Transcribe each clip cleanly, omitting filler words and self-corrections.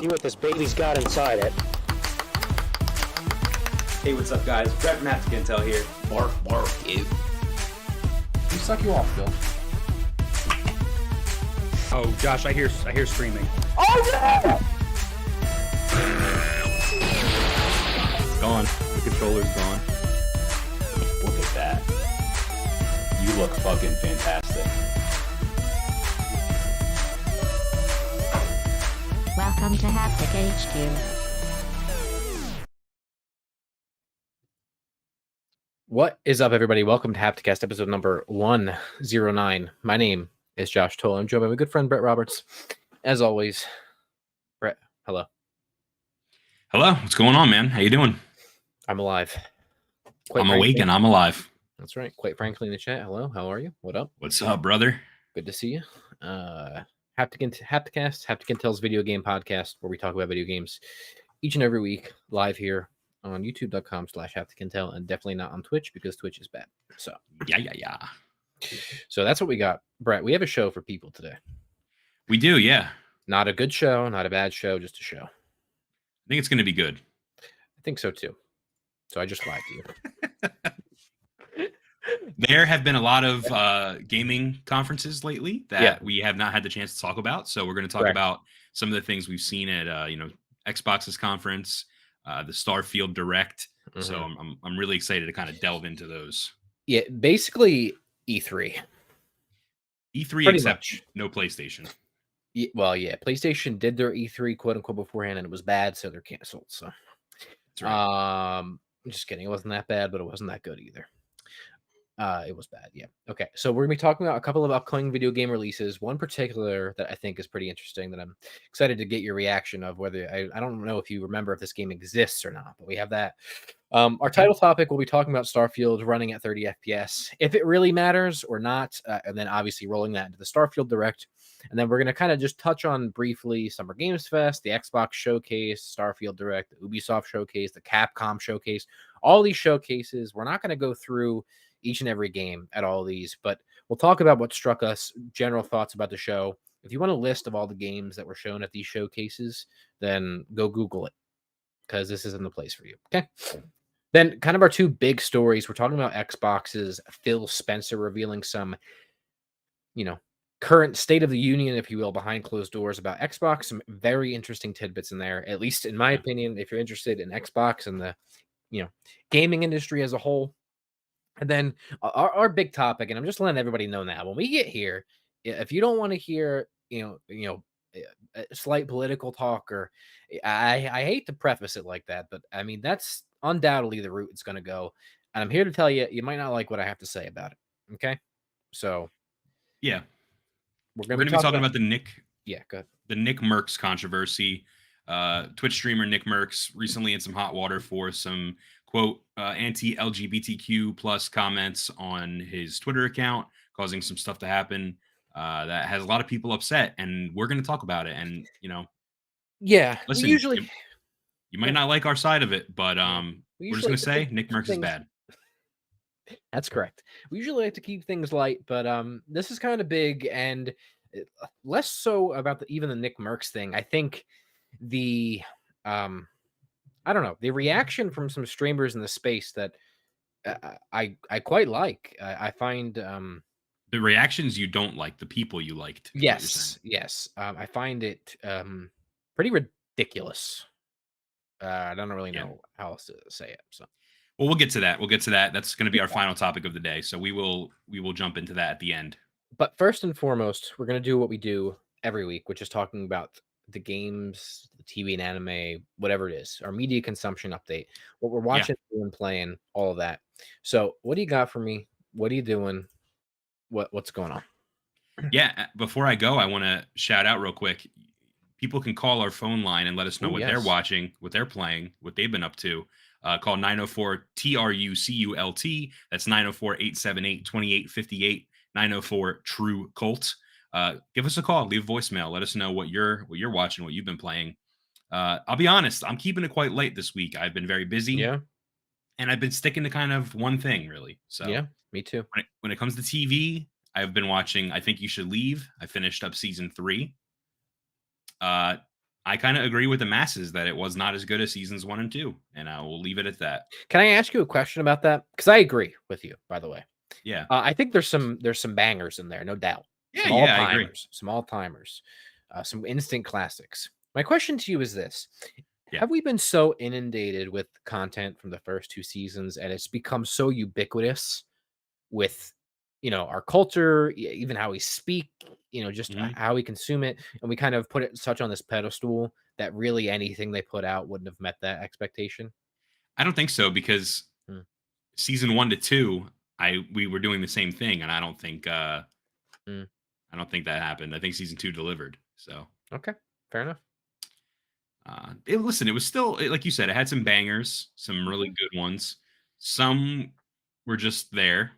See what this baby's got inside it. Hey, what's up, guys? Brett from Hapticast here. Bark, bark. Ew. You suck you off, Bill. Oh, Josh, I hear screaming. Oh yeah! It's gone. The controller's gone. Look at that. You look fucking fantastic. Welcome to Haptic HQ. What is up, everybody? Welcome to Hapticast episode number 109. My name is Josh Toll. I'm joined by my good friend Brett Roberts. As always, Brett, hello. Hello, what's going on, man? How you doing? I'm alive. I'm awake and I'm alive. That's right. Quite frankly, in the chat, hello, how are you? What up? What's up, brother? Good to see you. Hapticast, Haptic Intel's video game podcast, where we talk about video games each and every week, live here on youtube.com/HapticIntel, and definitely not on Twitch because Twitch is bad. So Yeah. So that's what we got. Brett, we have a show for people today. We do, yeah. Not a good show, not a bad show, just a show. I think it's going to be good. I think so too. So I just lied to you. There have been a lot of gaming conferences lately that we have not had the chance to talk about. So we're going to talk about some of the things we've seen at Xbox's conference, the Starfield Direct. Mm-hmm. So I'm really excited to kind of delve into those. Yeah, basically E3. E3 Pretty except much. no PlayStation. Well, yeah, PlayStation did their E3 quote unquote beforehand, and it was bad, so they're canceled. So, That's right. I'm just kidding. It wasn't that bad, but it wasn't that good either. It was bad. Yeah. Okay. So we're gonna be talking about a couple of upcoming video game releases. One particular that I think is pretty interesting that I'm excited to get your reaction of. Whether I don't know if you remember if this game exists or not, but we have that. Our title topic will be talking about Starfield running at 30 FPS, if it really matters or not, and then obviously rolling that into the Starfield Direct. And then we're going to kind of just touch on briefly Summer Games Fest, the Xbox Showcase, Starfield Direct, the Ubisoft Showcase, the Capcom Showcase, all these showcases. We're not going to go through each and every game at all these, but we'll talk about what struck us, general thoughts about the show. If you want a list of all the games that were shown at these showcases, then go Google it, because this isn't the place for you. Okay. Then kind of our two big stories. We're talking about Xbox's Phil Spencer revealing some, current state of the union, if you will, behind closed doors about Xbox. Some very interesting tidbits in there, at least in my opinion, if you're interested in Xbox and the, gaming industry as a whole. And then our big topic, and I'm just letting everybody know now, when we get here, if you don't want to hear, a slight political talk, or I hate to preface it like that, but I mean, that's undoubtedly the route it's going to go. And I'm here to tell you, you might not like what I have to say about it. Okay. So Yeah. we're going to be talking about the NickMercs controversy. Twitch streamer NickMercs recently in some hot water for some quote anti-LGBTQ plus comments on his Twitter account, causing some stuff to happen that has a lot of people upset, and we're going to talk about it. And listen, you might not like our side of it, but we're just going to say NickMercs is bad. That's correct. We usually like to keep things light, but this is kind of big, and less so about even the NickMercs thing. I think the I don't know, the reaction from some streamers in the space that I quite like. I find the reactions you don't like, the people you liked. Yes. I find it pretty ridiculous. I don't really know how else to say it. So, well, we'll get to that. That's going to be our final topic of the day. So we will jump into that at the end. But first and foremost, we're going to do what we do every week, which is talking about the games, the TV and anime, whatever it is, our media consumption update, what we're watching and playing, all of that. So what do you got for me? What are you doing? What's going on? Yeah. Before I go, I want to shout out real quick. People can call our phone line and let us know they're watching, what they're playing, what they've been up to. Call 904-TRUCULT. That's 904-878-2858, 904-TRUE-CULT. Give us a call, leave a voicemail, let us know what you're watching, what you've been playing. I'll be honest, I'm keeping it quite late this week. I've been very busy, and I've been sticking to kind of one thing, really. So yeah, me too. When it comes to TV, I've been watching I Think You Should Leave. I finished up season 3. I kind of agree with the masses that it was not as good as seasons 1 and 2, and I will leave it at that. Can I ask you a question about that? Because I agree with you, by the way. Yeah. I think there's some bangers in there, no doubt. Yeah, Some yeah, I agree. some all-timers, some instant classics. My question to you is this. Yeah. Have we been so inundated with content from the first 2 seasons and it's become so ubiquitous with, our culture, even how we speak, just Mhm. how we consume it, and we kind of put it such on this pedestal that really anything they put out wouldn't have met that expectation? I don't think so because Hmm. season 1 to 2, we were doing the same thing, and I don't think Hmm. that happened. I think season 2 delivered. So Okay, fair enough. listen, it was still like you said, it had some bangers, some really good ones. Some were just there,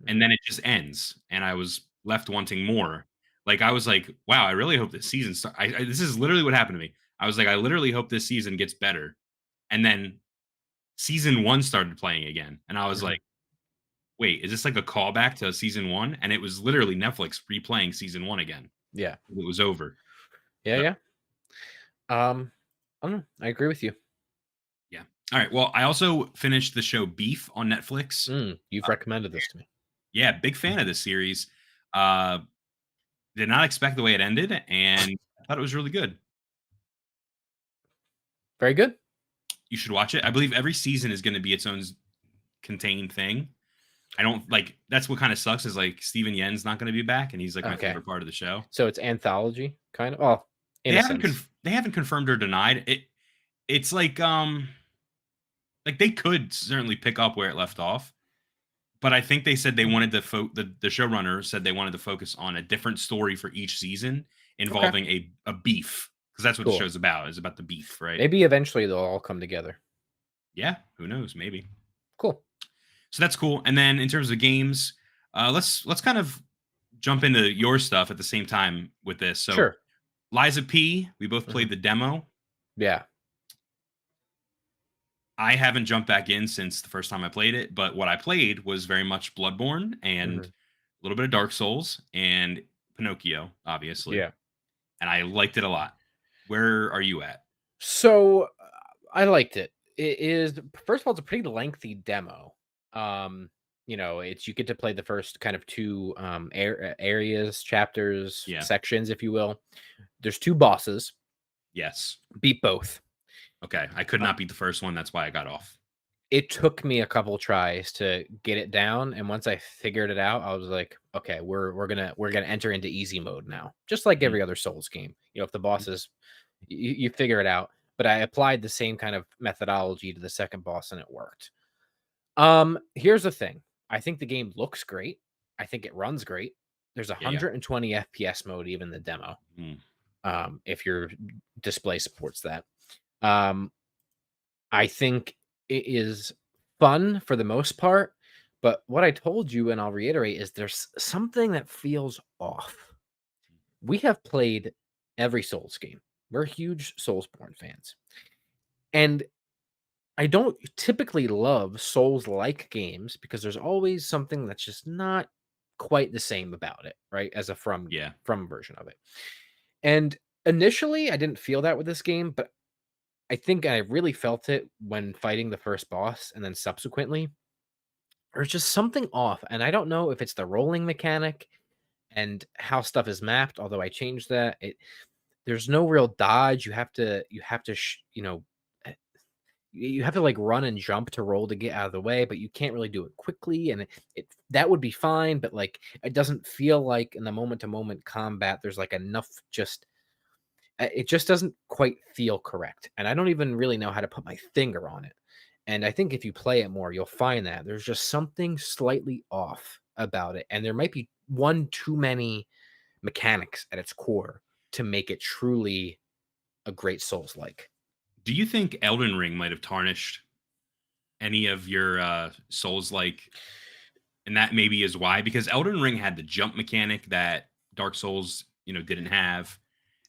and then it just ends, and I was left wanting more. Like I was like, wow, I really hope this season. This is literally what happened to me. I was like, I literally hope this season gets better, and then season 1 started playing again, and I was Mhm. like, wait, is this like a callback to season 1? And it was literally Netflix replaying season 1 again. Yeah. It was over. Yeah, So, yeah. I don't know. I agree with you. yeah. All right. Well, I also finished the show Beef on Netflix. You've recommended this to me. Yeah, big fan of this series. Uh, did not expect the way it ended, and I thought it was really good. Very good. You should watch it. I believe every season is going to be its own contained thing. I don't like that's what kind of sucks is like Steven Yen's not going to be back, and he's like my Okay. favorite part of the show. So it's anthology, kind of. Oh, in They a haven't sense. they haven't confirmed or denied it. It's like they could certainly pick up where it left off, but I think they said they wanted to the showrunner said they wanted to focus on a different story for each season involving a beef, because that's what Cool. the show's about. Is about the beef, right? Maybe eventually they'll all come together. Yeah, who knows? Maybe. Cool. So that's cool. And then in terms of games, let's kind of jump into your stuff at the same time with this. So Sure. Liza P, we both played the demo. Yeah. I haven't jumped back in since the first time I played it, but what I played was very much Bloodborne and a little bit of Dark Souls and Pinocchio, obviously. Yeah. And I liked it a lot. Where are you at? So I liked it. It is, first of all, it's a pretty lengthy demo. It's you get to play the first kind of 2 areas, chapters, Yeah. sections, if you will. There's 2 bosses. Yes. Beat both. Okay. I could not beat the first one. That's why I got off. It took me a couple tries to get it down, and once I figured it out, I was like, okay, we're gonna enter into easy mode now, just like every other Souls game. If the bosses, you figure it out. But I applied the same kind of methodology to the second boss, and it worked. Here's the thing. I think the game looks great. I think it runs great. There's a 120 FPS mode, even the demo. If your display supports that. I think it is fun for the most part, but what I told you, and I'll reiterate, is there's something that feels off. We have played every Souls game. We're huge Soulsborne fans. And I don't typically love Souls-like games because there's always something that's just not quite the same about it, right? As a from version of it. And initially, I didn't feel that with this game, but I think I really felt it when fighting the first boss, and then subsequently. There's just something off, and I don't know if it's the rolling mechanic and how stuff is mapped, although I changed that. There's no real dodge. You have to you have to like run and jump to roll to get out of the way, but you can't really do it quickly, and it that would be fine, but like it doesn't feel like in the moment to moment combat there's like enough it just doesn't quite feel correct, and I don't even really know how to put my finger on it. And I think if you play it more, you'll find that there's just something slightly off about it, and there might be one too many mechanics at its core to make it truly a great Souls-like. Do you think Elden Ring might have tarnished any of your Souls-like, and that maybe is why? Because Elden Ring had the jump mechanic that Dark Souls, didn't have.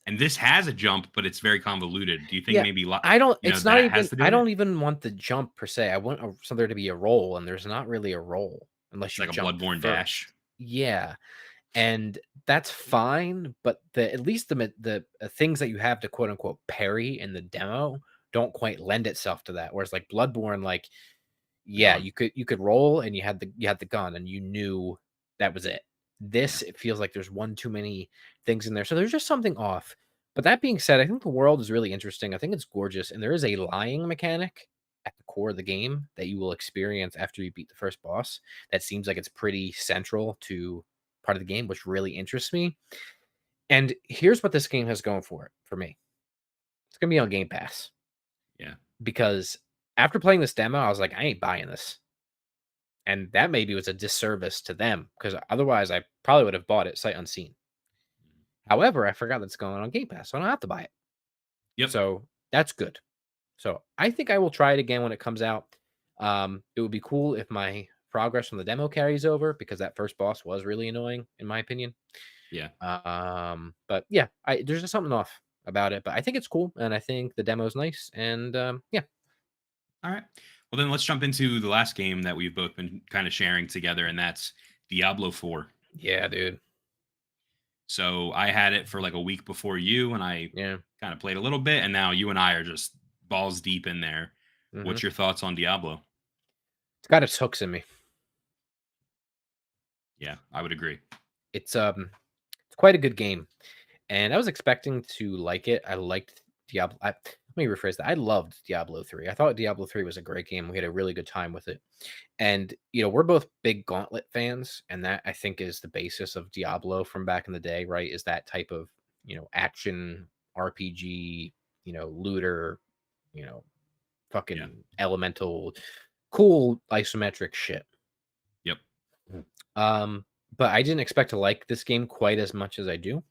And this has a jump, but it's very convoluted. Do you think maybe I don't it's not even I don't it? even want the jump per se. I want there to be a roll, and there's not really a roll unless It's you like a jump Bloodborne first. dash. Yeah. and that's fine. But at least the things that you have to quote unquote parry in the demo don't quite lend itself to that. Whereas like Bloodborne, like yeah, Gone. you could roll and you had the gun and you knew that was it. Yeah. This it feels like there's one too many things in there. So there's just something off. But that being said, I think the world is really interesting. I think it's gorgeous and there is a lying mechanic at the core of the game that you will experience after you beat the first boss. That seems like it's pretty central to part of the game, which really interests me. And here's what this game has going for it for me. It's going to be on Game Pass Yeah. because after playing this demo, I was like, I ain't buying this. And that maybe was a disservice to them because otherwise I probably would have bought it sight unseen. However, I forgot that's going on Game Pass, so I don't have to buy it. Yep. So that's good. So I think I will try it again when it comes out. It would be cool if my progress from the demo carries over because that first boss was really annoying, in my opinion. Yeah. But yeah, there's just something off about it. But I think it's cool, and I think the demo's nice. And yeah, All right. Well, then let's jump into the last game that we've both been kind of sharing together, and that's Diablo 4. yeah, dude, So I had it for like a week before you, and I yeah. kind of played a little bit, and now you and I are just balls deep in there. Hmm. What's your thoughts on Diablo? It's got its hooks in me. Yeah, I would agree. It's quite a good game, and I was expecting to like it. I liked Diablo. Let me rephrase that. I loved Diablo 3. I thought Diablo 3 was a great game. We had a really good time with it. And, we're both big Gauntlet fans, and that I think is the basis of Diablo from back in the day, right? Is that type of, action RPG, looter, you know, fucking Yeah. elemental, cool isometric shit. Yep. But I didn't expect to like this game quite as much as I do.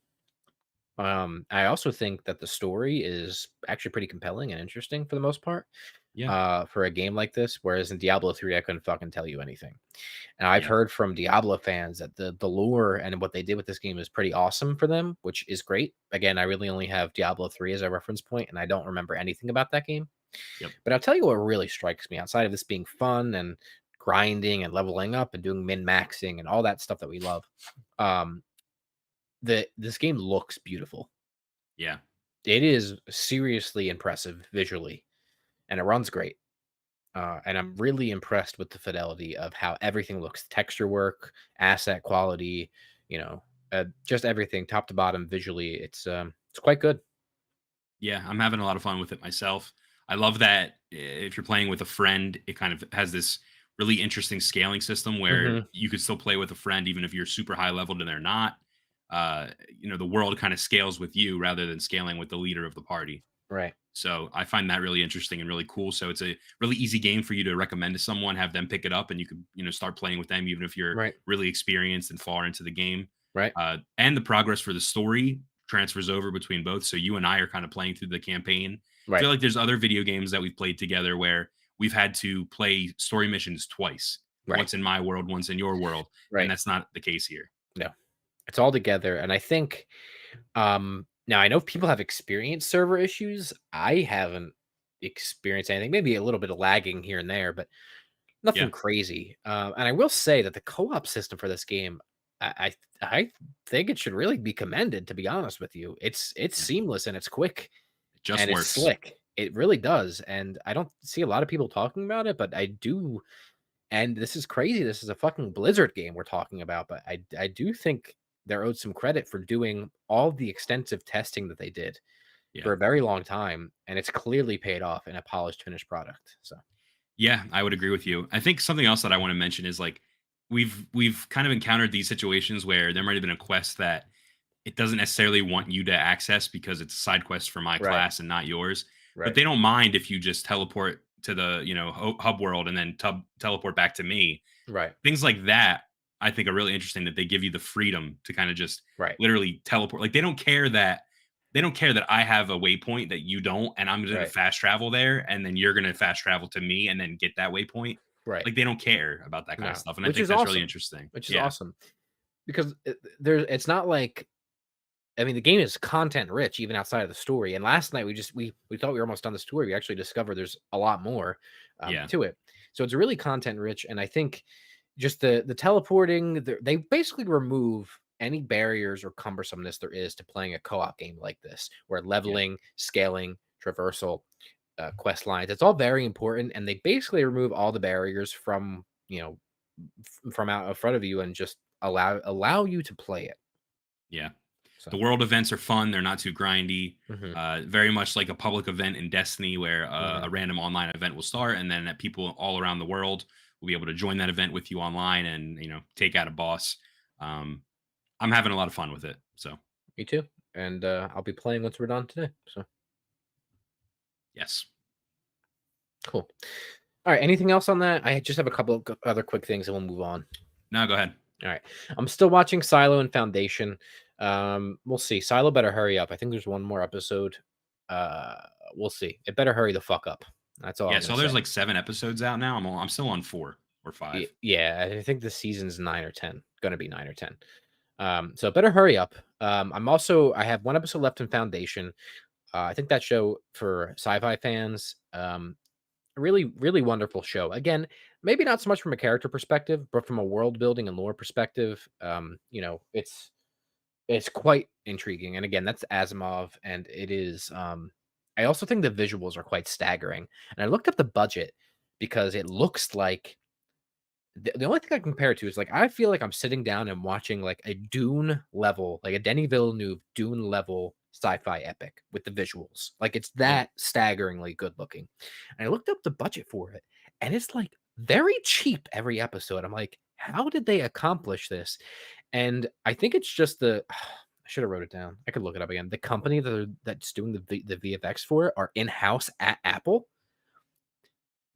I also think that the story is actually pretty compelling and interesting for the most part. Yeah. For a game like this, whereas in Diablo 3, I couldn't fucking tell you anything. And I've Yeah. heard from Diablo fans that the lore and what they did with this game is pretty awesome for them, which is great. Again, I really only have Diablo 3 as a reference point, and I don't remember anything about that game. Yep. But I'll tell you what really strikes me outside of this being fun and grinding and leveling up and doing min maxing and all that stuff that we love. Um, this game looks beautiful. Yeah. It is seriously impressive visually, and it runs great. And I'm really impressed with the fidelity of how everything looks, texture work, asset quality, just everything, top to bottom, visually. It's quite good. Yeah. I'm having a lot of fun with it myself. I love that if you're playing with a friend, it kind of has this really interesting scaling system where Hmm. you could still play with a friend even if you're super high leveled and they're not. The world kind of scales with you rather than scaling with the leader of the party. Right, So I find that really interesting and really cool. So it's a really easy game for you to recommend to someone, have them pick it up, and you could start playing with them even if you're right, really experienced and far into the game. right, And the progress for the story transfers over between both. So you and I are kind of playing through the campaign. I right, feel like there's other video games that we've played together where we've had to play story missions twice, right, once in my world, once in your world, and right. that's not the case here. No, it's all together. And I think, now I know people have experienced server issues. I haven't experienced anything, maybe a little bit of lagging here and there, but nothing Yeah, crazy. And I will say that the co-op system for this game, I think it should really be commended. To be honest with you, it's yeah, seamless and it's quick it just and it's works. slick. It really does, and I don't see a lot of people talking about it, but I do. And this is crazy. This is a fucking Blizzard game we're talking about, but I do think they're owed some credit for doing all the extensive testing that they did Yeah. for a very long time, and it's clearly paid off in a polished finished product. So Yeah, I would agree with you. I think something else that I want to mention is like we've kind of encountered these situations where there might have been a quest that it doesn't necessarily want you to access because it's a side quest for my right, class and not yours. But right, they don't mind if you just teleport to the hub world and then teleport back to me. right, Things like that I think are really interesting that they give you the freedom to kind of just right, literally teleport. Like they don't care that I have a waypoint that you don't, and I'm going to right, fast travel there, and then you're going to fast travel to me, and then get that waypoint. right. Like they don't care about that kind of No, stuff, and I which think is that's really awesome. interesting. Which is Yeah, awesome because it's not like, I mean, the game is content rich even outside of the story. And last night we thought we were almost done the story. We actually discovered there's a lot more yeah, to it. So it's really content rich, and I think just the teleporting. They basically remove any barriers or cumbersomeness there is to playing a co-op game like this, where leveling, scaling, traversal, quest lines, it's all very important, and they basically remove all the barriers from from out in front of you and just allow you to play it. Yeah. So, The world events are fun. They're not too grindy. mhm. Very much like a public event in Destiny, where Mhm. a random online event will start, and then people all around the world will be able to join that event with you online, and take out a boss. I'm having a lot of fun with it. So Me too. And I'll be playing once we're done today. So yes. cool. All right. Anything else on that? I just have a couple of other quick things, and we'll move on. No, go ahead. All right. I'm still watching Silo and Foundation. We'll see. Silo better hurry up. I think there's one more episode. We'll see. It better hurry the fuck up. That's all. Yeah. I'm So gonna there's say. like 7 episodes out now. I'm still on 4 or 5. Yeah, I think the season's 9 or 10. Gonna be 9 or 10. So it better hurry up. I have one episode left in Foundation. I think that show for sci-fi fans, really, really wonderful show. Again, maybe not so much from a character perspective, but from a world building and lore perspective. It's quite intriguing. And again, that's Asimov, and it is. I also think the visuals are quite staggering. And I looked up the budget because it looks like the only thing I compare it to is like I feel like I'm sitting down and watching like a Dune level, like a Denis Villeneuve Dune level sci-fi epic with the visuals. Like it's Yeah. that staggeringly good looking. And I looked up the budget for it, and it's like very cheap every episode. I'm like, how did they accomplish this? And I think it's just the I should have wrote it down. I could look it up again. The company that's doing the VFX for it are in-house at Apple.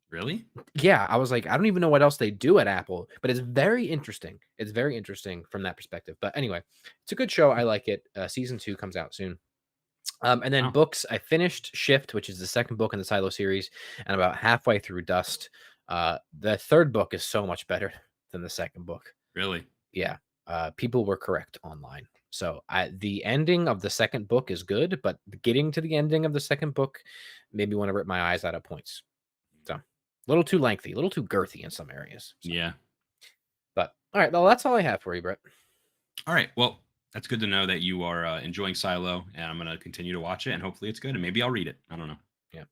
Really? Yeah, I was like, I don't even know what else they do at Apple, but it's very interesting. It's very interesting from that perspective. But anyway, it's a good show. I like it. Season 2 comes out soon. And then Wow. books, I finished Shift, which is the second book in the Silo series, and about halfway through Dust. The third book is so much better than the second book. Really? Yeah, people were correct online. So the ending of the second book is good, but getting to the ending of the second book made me want to rip my eyes out at points. So a little too lengthy, a little too girthy in some areas. So. Yeah. But all right, well, that's all I have for you, Brett. All right. Well, that's good to know that you are enjoying Silo, and I'm going to continue to watch it, and hopefully it's good, and maybe I'll read it. I don't know. Yeah.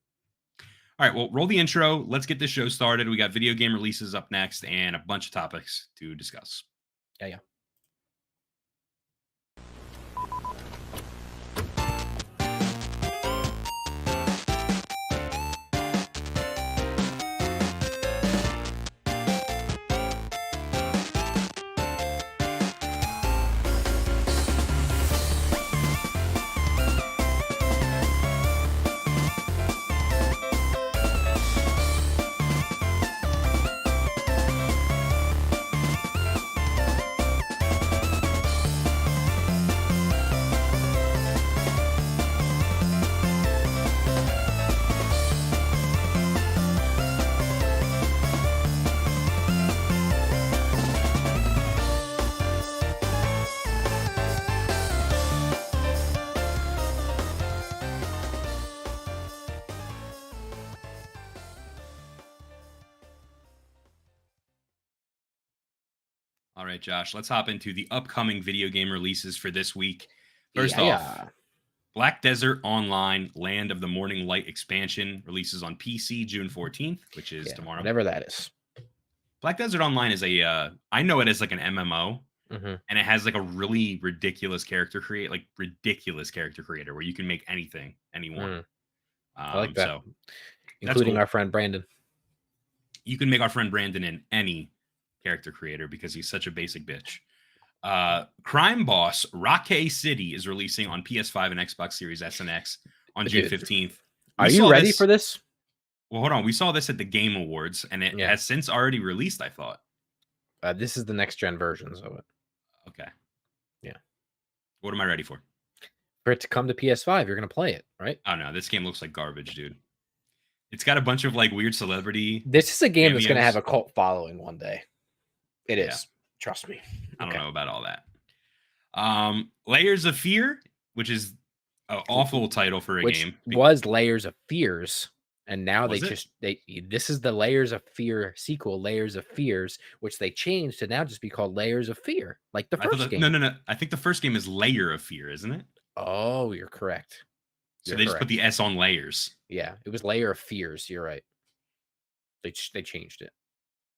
All right. Well, roll the intro. Let's get this show started. We got video game releases up next and a bunch of topics to discuss. Yeah. All right, Josh, let's hop into the upcoming video game releases for this week. First off, Black Desert Online Land of the Morning Light expansion releases on PC June 14th, which is tomorrow. Whatever that is. Black Desert Online is I know it as like an MMO, and it has like a really ridiculous character creator where you can make anything, anyone. I like that. So including cool. our friend Brandon. You can make our friend Brandon in any character creator because he's such a basic bitch. Crime Boss Rockay City is releasing on PS5 and Xbox Series S and X on June 15th. Are you ready for this? Well, hold on. We saw this at the Game Awards, and it has since already released, I thought. This is the next gen versions of it. Okay. Yeah. What am I ready for? For it to come to PS5, you're going to play it, right? Oh, no. This game looks like garbage, dude. It's got a bunch of like weird celebrity. This is a game that's going to have a cult following one day. It is. Trust me. I don't know about all that. Layers of Fear, which is an awful title for a game. Was Layers of Fears And now Was they it? just this is the Layers of Fear sequel, Layers of Fears, which they changed to now just be called Layers of Fear, like the I thought first game. no. I think the first game is Layer of Fear, isn't it? Oh, you're correct. So You're they just put correct. the S on layers. Yeah, it was Layer of Fears. You're right. They changed it.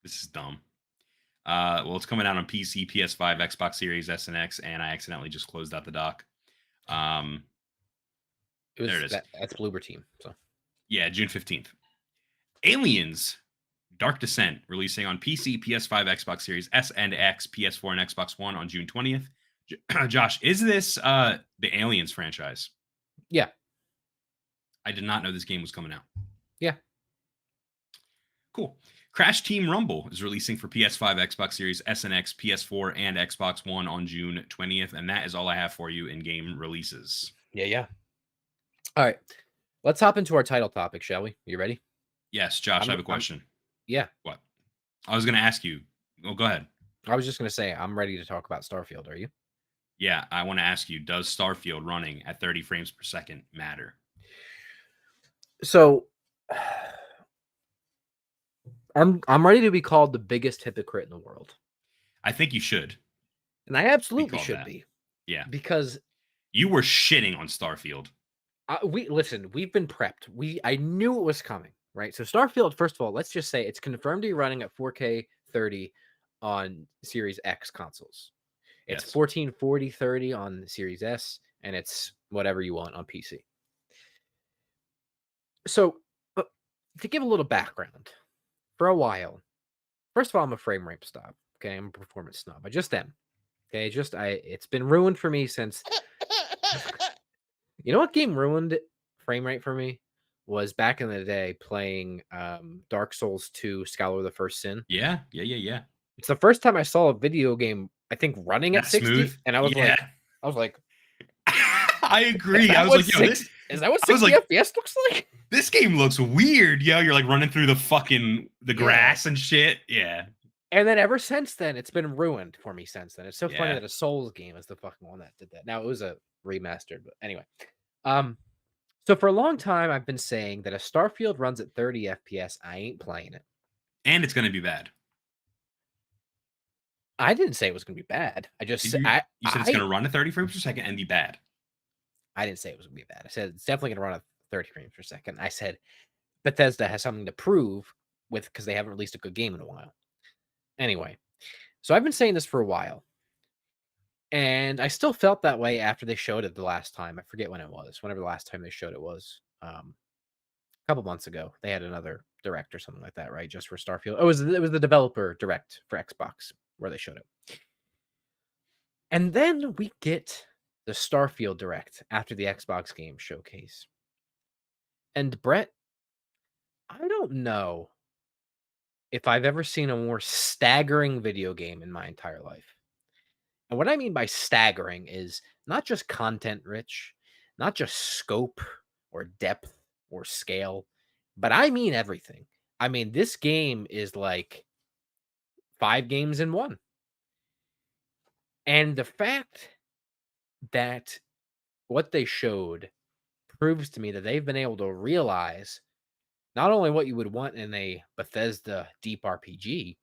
This is dumb. Well, it's coming out on PC, PS5, Xbox Series S and X, and I accidentally just closed out the dock. It was There it is. That's Bloober Team. So Yeah, June 15th. Aliens Dark Descent releasing on PC, PS5, Xbox Series S and X, PS4, and Xbox One on June 20th. Josh, is this the Aliens franchise? yeah, I did not know this game was coming out. yeah. Cool. Crash Team Rumble is releasing for PS5, Xbox Series S and X, PS4, and Xbox One on June 20th. And that is all I have for you in game releases. Yeah. All right, let's hop into our title topic, shall we? You ready? Yes, Josh, I have a question. Yeah. What? I was going to ask you. Well, go ahead. I was just going to say, I'm ready to talk about Starfield. Are you? Yeah, I want to ask you, does Starfield running at 30 frames per second matter? So I'm ready to be called the biggest hypocrite in the world. I think you should. And I absolutely called should that. be. Yeah. Because You were shitting on Starfield. we've been prepped. I knew it was coming, right? So Starfield, first of all, let's just say it's confirmed to be running at 4K 30 on Series X consoles. It's Yes. 1440 30 on the Series S, and it's whatever you want on PC. So, to give a little background, for a while, first of all, I'm a frame rate snob. Okay, I'm a performance snob. I just am. Okay, it's been ruined for me since. You know what game ruined frame rate for me? Was back in the day playing Dark Souls 2 Scholar of the First Sin. Yeah. It's the first time I saw a video game, I think, running at That 60, smooth? and I was like, I agree. I was like, yo, is that what I was 60 like- FPS looks like? this game looks weird. Yo, you're like running through the grass and shit. Yeah. And then ever since then, it's been ruined for me since then. It's so funny Yeah. that a Souls game is the fucking one that did that. Now, it was a remastered, but anyway. So for a long time, I've been saying that if Starfield runs at 30 FPS, I ain't playing it. And it's going to be bad. I didn't say it was going to be bad. I just said You said it's going to run at 30 frames per second and be bad. I didn't say it was going to be bad. I said it's definitely going to run at 30 frames per second. I said Bethesda has something to prove because they haven't released a good game in a while. Anyway, so I've been saying this for a while. And I still felt that way after they showed it the last time. I forget when it was. Whenever the last time they showed it was. A couple months ago. They had another direct or something like that, right? Just for Starfield. It was the developer direct for Xbox where they showed it. And then we get the Starfield direct after the Xbox Game Showcase. And Brett, I don't know if I've ever seen a more staggering video game in my entire life. And what I mean by staggering is not just content rich, not just scope or depth or scale, but I mean everything. I mean, this game is like 5 games in one. And the fact that what they showed proves to me that they've been able to realize not only what you would want in a Bethesda deep RPG,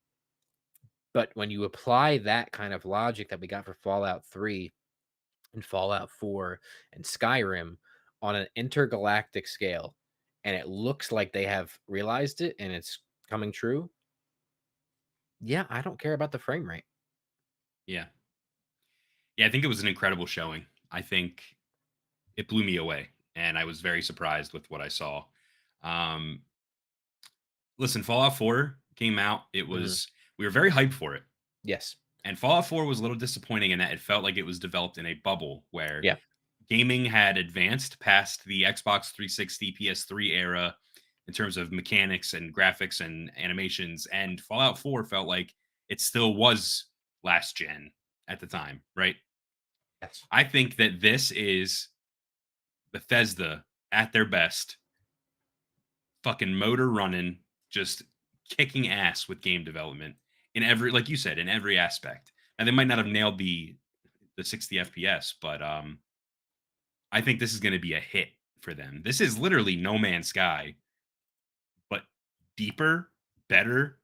but when you apply that kind of logic that we got for Fallout 3 and Fallout 4 and Skyrim on an intergalactic scale, and it looks like they have realized it and it's coming true, yeah, I don't care about the frame rate. Yeah. Yeah, I think it was an incredible showing. I think it blew me away, and I was very surprised with what I saw. Listen, Fallout 4 came out. It was we were very hyped for it. Yes. And Fallout 4 was a little disappointing in that it felt like it was developed in a bubble where gaming had advanced past the Xbox 360, PS3 era in terms of mechanics and graphics and animations. And Fallout 4 felt like it still was last gen at the time, right? Yes. I think that this is Bethesda at their best, fucking motor running, just kicking ass with game development in every, like you said, in every aspect. And they might not have nailed the 60 FPS, but I think this is going to be a hit for them. This is literally No Man's Sky deeper, better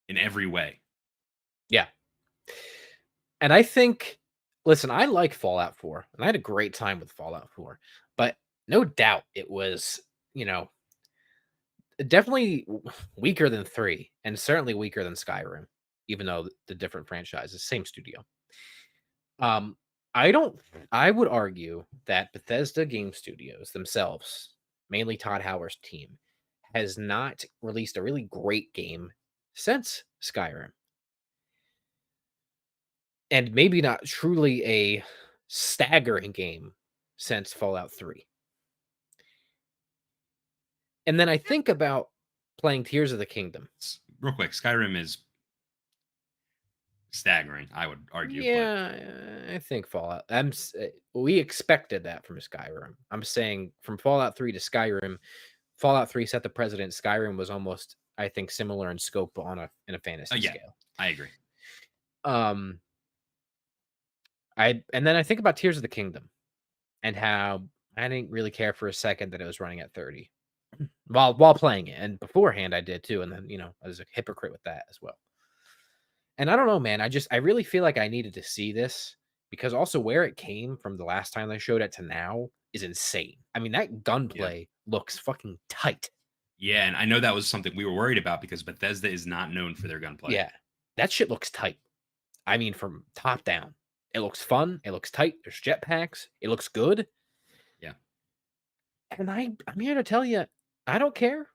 in every way. Yeah. And I think, listen, I like Fallout 4, and I had a great time with Fallout 4, but no doubt it was, definitely weaker than 3, and certainly weaker than Skyrim, even though the different franchises, same studio. Um, I would argue that Bethesda Game Studios themselves, mainly Todd Howard's team, has not released a really great game since Skyrim. And maybe not truly a staggering game since Fallout 3. And then I think about playing Tears of the Kingdom. Real quick, Skyrim is staggering, I would argue. Yeah, I think Fallout. We expected that from Skyrim. I'm saying from Fallout 3 to Skyrim, Fallout 3 set the precedent. Skyrim was almost, I think, similar in scope in a fantasy scale. I agree. And then I think about Tears of the Kingdom and how I didn't really care for a second that it was running at 30 while playing it. And beforehand I did too. And then, I was a hypocrite with that as well. And I don't know, man. I really feel like I needed to see this because also where it came from the last time they showed it to now is insane. I mean, that gunplay looks fucking tight. Yeah, and I know that was something we were worried about because Bethesda is not known for their gunplay. Yeah, that shit looks tight. I mean, from top down. It looks fun. It looks tight. There's jetpacks. It looks good. Yeah. And I'm here to tell you, I don't care.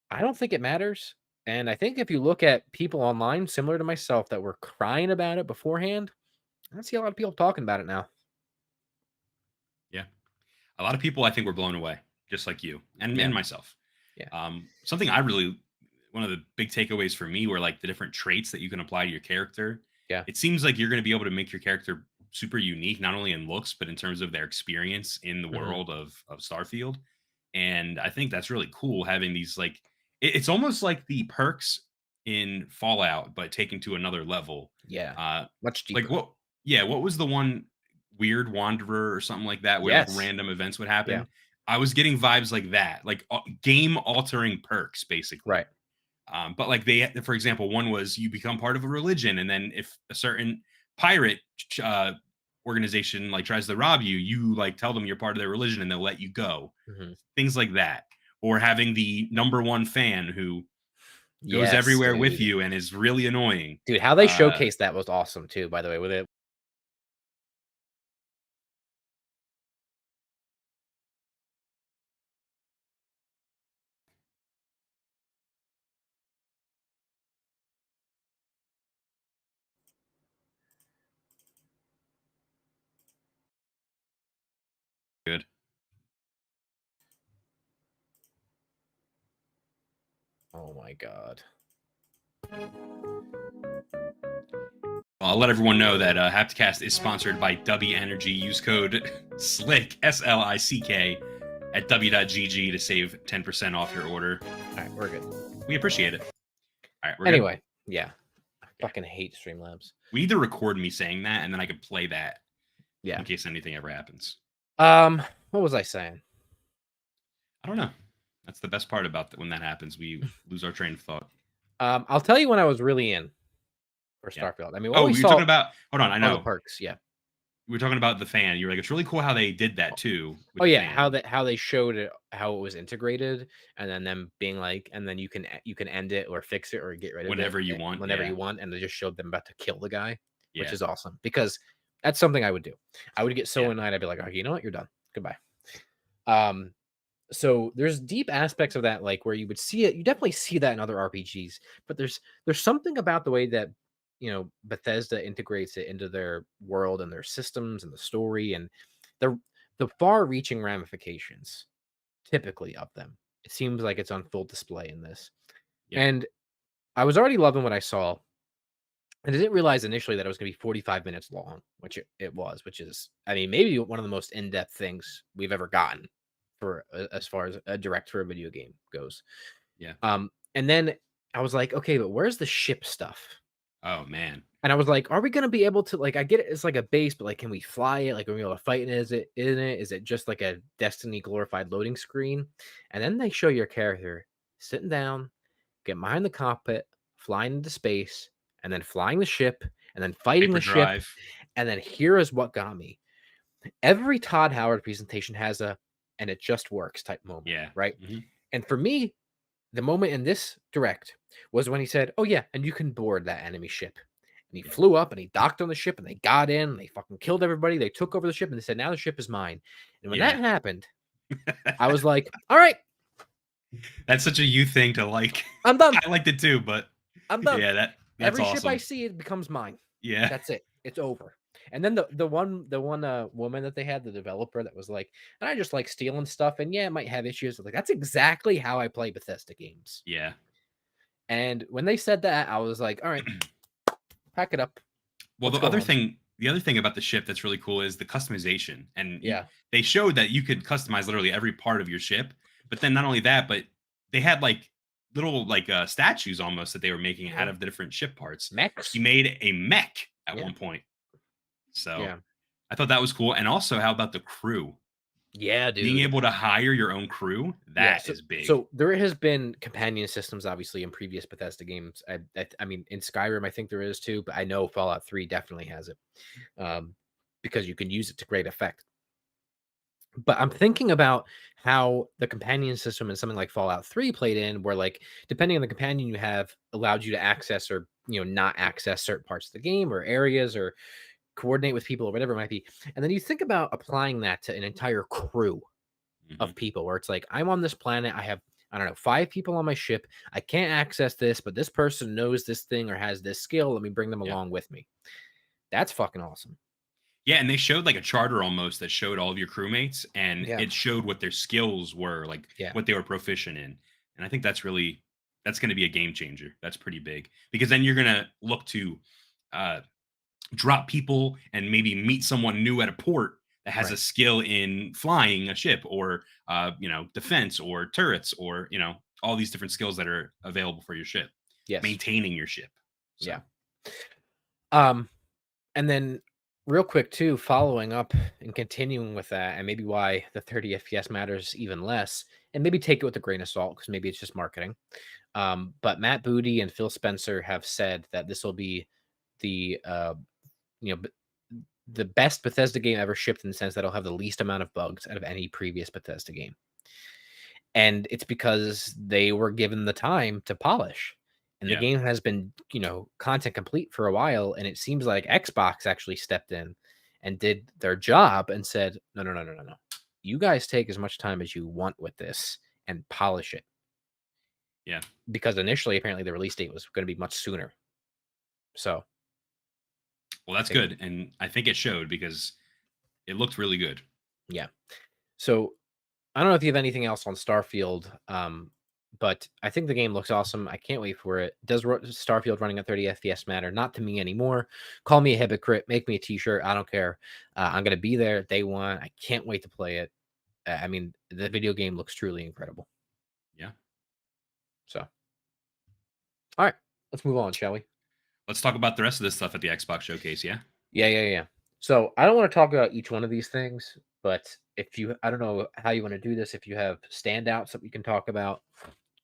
I don't think it matters. And I think if you look at people online, similar to myself, that were crying about it beforehand, I don't see a lot of people talking about it now. Yeah. A lot of people, I think, were blown away, just like you and myself. Yeah. Something one of the big takeaways for me were like the different traits that you can apply to your character. Yeah. It seems like you're going to be able to make your character super unique, not only in looks, but in terms of their experience in the world of Starfield. And I think that's really cool having these like, it's almost like the perks in Fallout, but taken to another level. Yeah. Much deeper. Like what was the one Weird Wanderer or something like that where like random events would happen? Yeah. I was getting vibes like that, like game altering perks, basically. Right. But like for example, one was you become part of a religion, and then if a certain pirate organization like tries to rob you, you like tell them you're part of their religion, and they'll let you go. Things like that, or having the #1 fan who goes everywhere with you and is really annoying. Dude, how they showcased that was awesome too. By the way, with it. Good. Oh my god. I'll let everyone know that Hapticast is sponsored by W Energy. Use code SLICK SLICK at w.gg to save 10% off your order. All right, we're good. We appreciate it. All right. Anyway, yeah. I fucking hate Streamlabs. We need to record me saying that, and then I could play that. Yeah. In case anything ever happens. What was I saying? I don't know. That's the best part about when that happens. We lose our train of thought. I'll tell you when I was really in for Starfield. I mean, you're talking about. Hold on, I know the perks. Yeah, we were talking about the fan. You're like, it's really cool how they did that too. Oh yeah, how they showed it, how it was integrated, and then them being like, and then you can end it or fix it or get rid of whenever it you want, whenever you want, and they just showed them about to kill the guy, which Yeah. is awesome because that's something I would do. I would get so annoyed, I'd be like, oh, you know what, you're done, goodbye. So there's deep aspects of that, like where you would see it. You definitely see that in other RPGs, but there's something about the way that Bethesda integrates it into their world and their systems and the story and the far-reaching ramifications, typically of them. It seems like it's on full display in this, and I was already loving what I saw. And I didn't realize initially that it was going to be 45 minutes long, which it was, which is, I mean, maybe one of the most in-depth things we've ever gotten for as far as a direct for a video game goes. Yeah. And then I was like, okay, but where's the ship stuff? Oh man. And I was like, are we going to be able to, like, I get it, it's like a base, but like, can we fly it? Like, are we able to fight in it? Is it just like a Destiny glorified loading screen? And then they show your character sitting down getting behind the cockpit, flying into space, and then flying the ship, and then fighting the ship. Hyperdrive. And then here is what got me. Every Todd Howard presentation has a "and it just works" type moment. Yeah. Right. Mhm. And for me, the moment in this direct was when he said, "Oh yeah, and you can board that enemy ship." And he flew up and he docked on the ship and they got in and they fucking killed everybody. They took over the ship and they said, "Now the ship is mine." And when that happened, I was like, "All right, That's such a you thing to like. I'm done. I liked it too, but I'm done. yeah, that's Every awesome. ship I see, it becomes mine. Yeah. That's it. It's over." And then the one woman that they had, the developer, that was like, "And I just like stealing stuff, and yeah, it might have issues." Like, that's exactly how I play Bethesda games. Yeah. And when they said that, I was like, "All right, pack it up." Well, Let's the go other home. thing about the ship that's really cool is the customization. And Yeah. they showed that you could customize literally every part of your ship. But then not only that, but they had like little like statues almost that they were making out of the different ship parts. Mechs. He made a mech at Yeah. one point. So Yeah. I thought that was cool. And also, how about the crew? Yeah, dude. Being able to hire your own crew, that is big. So there has been companion systems, obviously, in previous Bethesda games. I mean, in Skyrim, I think there is too, but I know Fallout 3 definitely has it, because you can use it to great effect. But I'm thinking about how the companion system in something like Fallout 3 played in, where like depending on the companion you have, allowed you to access or not access certain parts of the game or areas or coordinate with people or whatever it might be. And then you think about applying that to an entire crew of people where it's like, I'm on this planet, I have, I don't know, 5 people on my ship, I can't access this, but this person knows this thing or has this skill, let me bring them along with me. That's fucking awesome. Yeah, and they showed like a charter almost that showed all of your crewmates, and Yeah. it showed what their skills were, like what they were proficient in. And I think that's going to be a game changer. That's pretty big, because then you're going to look to drop people and maybe meet someone new at a port that has a skill in flying a ship or defense or turrets or all these different skills that are available for your ship. Yes. Maintaining your ship. So. Yeah. And then real quick too, following up and continuing with that, and maybe why the 30 FPS matters even less, and maybe take it with a grain of salt because maybe it's just marketing. But Matt Booty and Phil Spencer have said that this will be the the best Bethesda game ever shipped, in the sense that it'll have the least amount of bugs out of any previous Bethesda game. And it's because they were given the time to polish. And the game has been, content complete for a while. And it seems like Xbox actually stepped in and did their job and said, no. You guys take as much time as you want with this and polish it. Yeah. Because initially, apparently, the release date was going to be much sooner. So. Well, that's good. And I think it showed, because it looked really good. Yeah. So I don't know if you have anything else on Starfield, but I think the game looks awesome. I can't wait for it. Does Starfield running at 30 FPS matter? Not to me anymore. Call me a hypocrite. Make me a t-shirt. I don't care. I'm going to be there day one. I can't wait to play it. I mean, the video game looks truly incredible. Yeah. So. All right. Let's move on, shall we? Let's talk about the rest of this stuff at the Xbox Showcase, yeah? Yeah. So I don't want to talk about each one of these things, but I don't know how you want to do this. If you have standouts that we can talk about,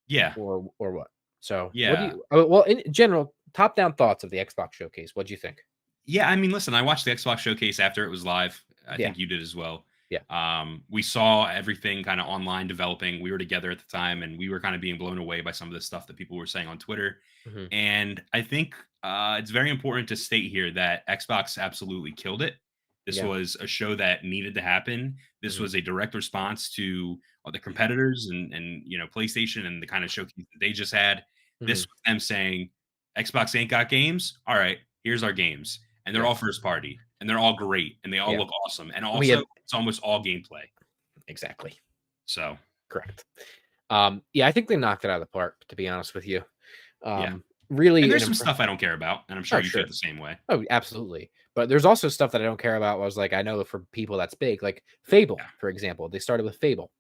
yeah, or what. So yeah, well, in general, top down thoughts of the Xbox Showcase. What do you think? Yeah, I mean, listen, I watched the Xbox Showcase after it was live. I think you did as well. Yeah. We saw everything kind of online developing. We were together at the time, and we were kind of being blown away by some of the stuff that people were saying on Twitter. Mm-hmm. And I think it's very important to state here that Xbox absolutely killed it. This was a show that needed to happen. This was a direct response to the competitors and PlayStation and the kind of showcase that they just had. This was them saying, Xbox ain't got games. All right, here's our games. And they're all first party, and they're all great, and they all look awesome. And also, it's almost all gameplay. Exactly. So correct. I think they knocked it out of the park, to be honest with you. Really, and there's some stuff I don't care about, and I'm sure you feel the same way. Oh, absolutely. But there's also stuff that I don't care about. I was like, I know for people that's big, like Fable, for example. They started with Fable.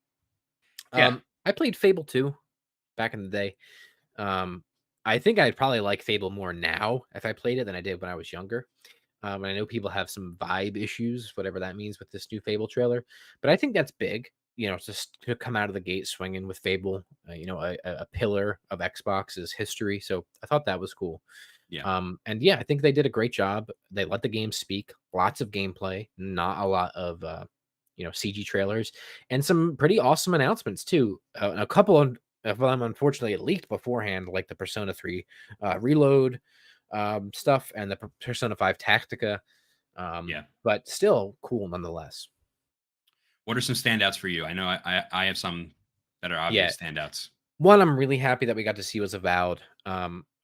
I played Fable 2 back in the day. I think I'd probably like Fable more now if I played it than I did when I was younger. And I know people have some vibe issues, whatever that means, with this new Fable trailer. But I think that's big. just to come out of the gate swinging with Fable, a pillar of Xbox's history. So I thought that was cool. Yeah. And yeah, I think they did a great job. They let the game speak, lots of gameplay, not a lot of CG trailers, and some pretty awesome announcements too. A couple of them unfortunately leaked beforehand, like the Persona 3 Reload stuff and the Persona 5 Tactica. Yeah. But still cool nonetheless. What are some standouts for you? I know I have some that are obvious standouts. One I'm really happy that we got to see was Avowed.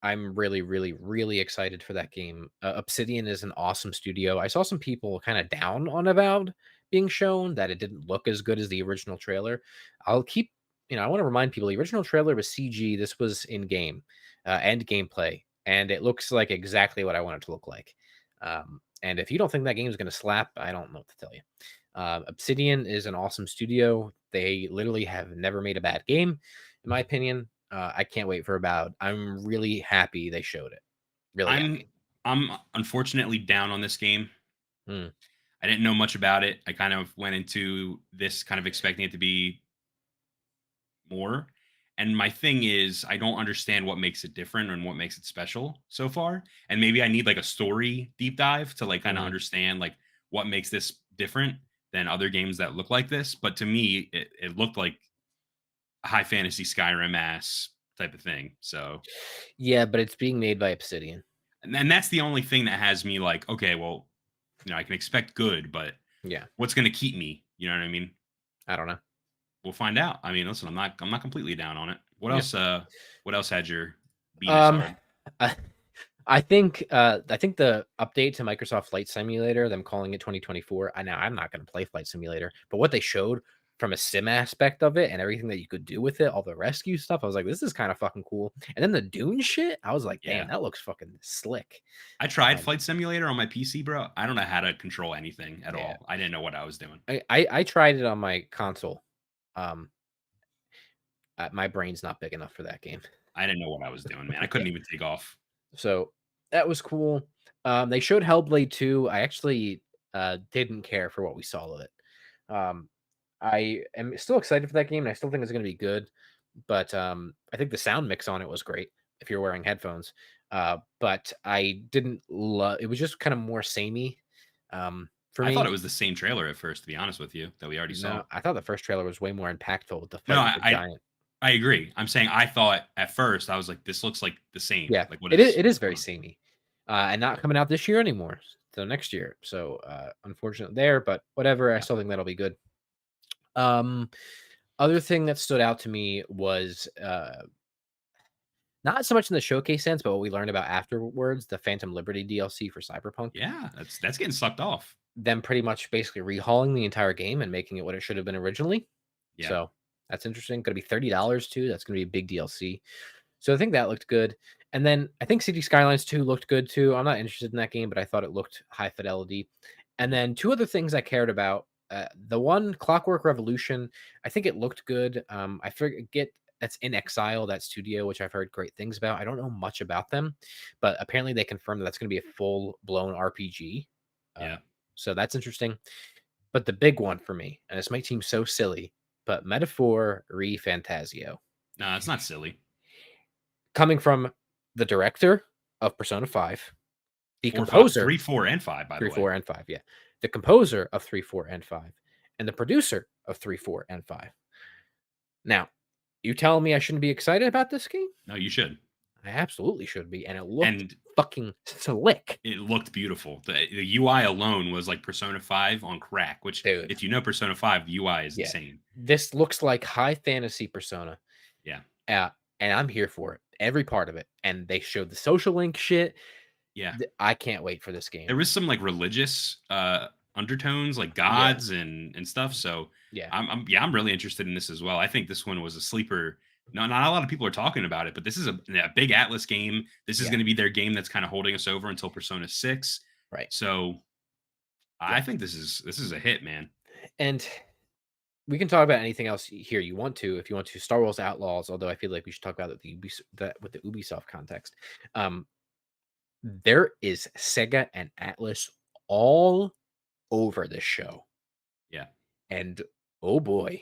I'm really, really, really excited for that game. Obsidian is an awesome studio. I saw some people kind of down on Avowed being shown, that it didn't look as good as the original trailer. I'll keep, I want to remind people the original trailer was CG. This was in game and gameplay, and it looks like exactly what I want it to look like. And if you don't think that game is going to slap, I don't know what to tell you. Obsidian is an awesome studio. They literally have never made a bad game, in my opinion. I can't wait for Avowed. I'm really happy they showed it. Really happy. I'm unfortunately down on this game. Mm. I didn't know much about it. I kind of went into this kind of expecting it to be more. And my thing is, I don't understand what makes it different and what makes it special so far. And maybe I need like a story deep dive to like kind of understand like what makes this different than other games that look like this. But to me, it looked like a high fantasy Skyrim ass type of thing. So yeah, but it's being made by Obsidian. And that's the only thing that has me like, okay, well, I can expect good, but yeah, what's going to keep me? You know what I mean? I don't know. We'll find out. I mean, listen, I'm not completely down on it. What else? What else had your beat I think the update to Microsoft Flight Simulator, them calling it 2024. I'm not going to play Flight Simulator, but what they showed from a sim aspect of it and everything that you could do with it, all the rescue stuff, I was like, this is kind of fucking cool. And then the Dune shit, I was like, damn, that looks fucking slick. I tried Flight Simulator on my PC, bro. I don't know how to control anything at all. I didn't know what I was doing. I tried it on my console. My brain's not big enough for that game. I didn't know what I was doing, man. I couldn't even take off. So that was cool. They showed Hellblade 2. I actually didn't care for what we saw of it. I am still excited for that game, and I still think it's going to be good. But I think the sound mix on it was great if you're wearing headphones. But I didn't love it. Was just kind of more samey for me. I thought it was the same trailer at first, to be honest with you, that we already saw. I thought the first trailer was way more impactful with the fight with the giant. I agree. I'm saying I thought at first, I was like, this looks like the same. Yeah, like it is very samey. And not coming out this year anymore. So next year. So unfortunate there, but whatever. I still think that'll be good. Other thing that stood out to me was not so much in the showcase sense, but what we learned about afterwards, the Phantom Liberty DLC for Cyberpunk. Yeah, that's getting sucked off. Them pretty much basically rehauling the entire game and making it what it should have been originally. Yeah. So that's interesting. Going to be $30 too. That's going to be a big DLC. So I think that looked good. And then I think City Skylines 2 looked good too. I'm not interested in that game, but I thought it looked high fidelity. And then two other things I cared about. The one, Clockwork Revolution, I think it looked good. I forget that's In Exile, that studio, which I've heard great things about. I don't know much about them, but apparently they confirmed that's going to be a full-blown RPG. So that's interesting. But the big one for me, and this might seem so silly, but Metaphor Re Fantasio. No, it's not silly. Coming from the director of Persona 5, the composer 3, 4, and 5, by the way. 3, 4, and 5, yeah. The composer of 3, 4, and 5, and the producer of 3, 4, and 5. Now, you telling me I shouldn't be excited about this game? No, you should. I absolutely should be, and it looked fucking slick. It looked beautiful. The UI alone was like Persona 5 on crack, which, dude, if you know Persona 5, the UI is insane. This looks like high fantasy Persona. Yeah. And I'm here for it. Every part of it. And they showed the social link shit. Yeah. I can't wait for this game. There was some like religious undertones, like gods and stuff. So I'm really interested in this as well. I think this one was a sleeper. No, not a lot of people are talking about it, but this is a big Atlas game. This is going to be their game that's kind of holding us over until Persona 6. Right. So I think this is a hit, man. And we can talk about anything else here you want to, if you want to. Star Wars Outlaws, although I feel like we should talk about it with the Ubisoft context. There is Sega and Atlas all over this show. Yeah. And oh boy,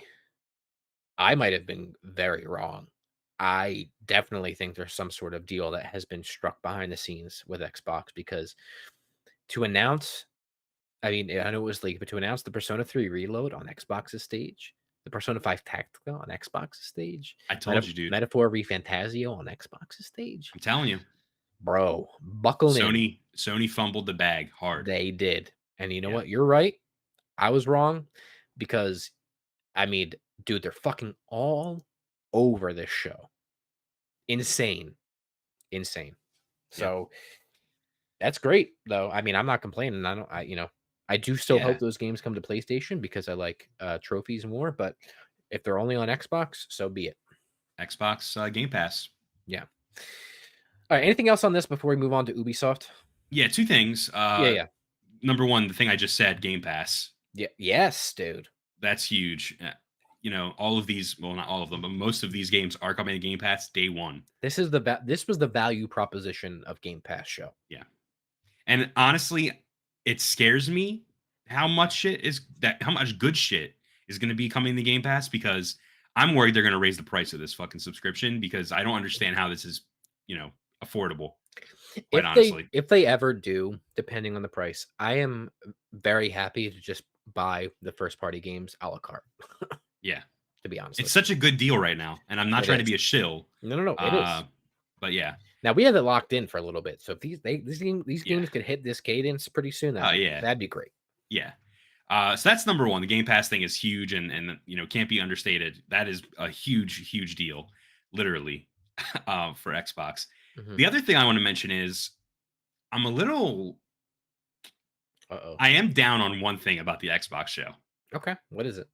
I might have been very wrong. I definitely think there's some sort of deal that has been struck behind the scenes with Xbox because to announce, I mean, I know it was leaked, but to announce the Persona 3 Reload on Xbox's stage, the Persona 5 Tactica on Xbox's stage, I told you, dude. Metaphor Refantasio on Xbox's stage, I'm telling you, bro, buckle in. Sony fumbled the bag hard. They did. And you know Yeah. what? You're right. I was wrong because, I mean, dude, they're fucking all over this show. Insane. So that's great, though. I mean, I'm not complaining. I do still hope Yeah. those games come to PlayStation because I like trophies more. But if they're only on Xbox, so be it. Xbox Game Pass. Yeah. All right. Anything else on this before we move on to Ubisoft? Yeah, two things. Yeah. Number one, the thing I just said, Game Pass. Yeah. Yes, dude. That's huge. All of these, well, not all of them, but most of these games are coming to Game Pass day one. This was the value proposition of Game Pass show. Yeah. And honestly, it scares me how much good shit is going to be coming to Game Pass, because I'm worried they're going to raise the price of this fucking subscription, because I don't understand how this is, affordable. Quite honestly. If they ever do, depending on the price, I am very happy to just buy the first party games a la carte. Yeah. To be honest. It's such a good deal right now. And I'm not trying to be a shill. No, it is. But yeah. Now we have it locked in for a little bit. So if these games could hit this cadence pretty soon, that'd be great. Yeah. So that's number one. The Game Pass thing is huge and can't be understated. That is a huge, huge deal, literally, for Xbox. Mm-hmm. The other thing I want to mention is I'm a little I am down on one thing about the Xbox show. Okay. What is it?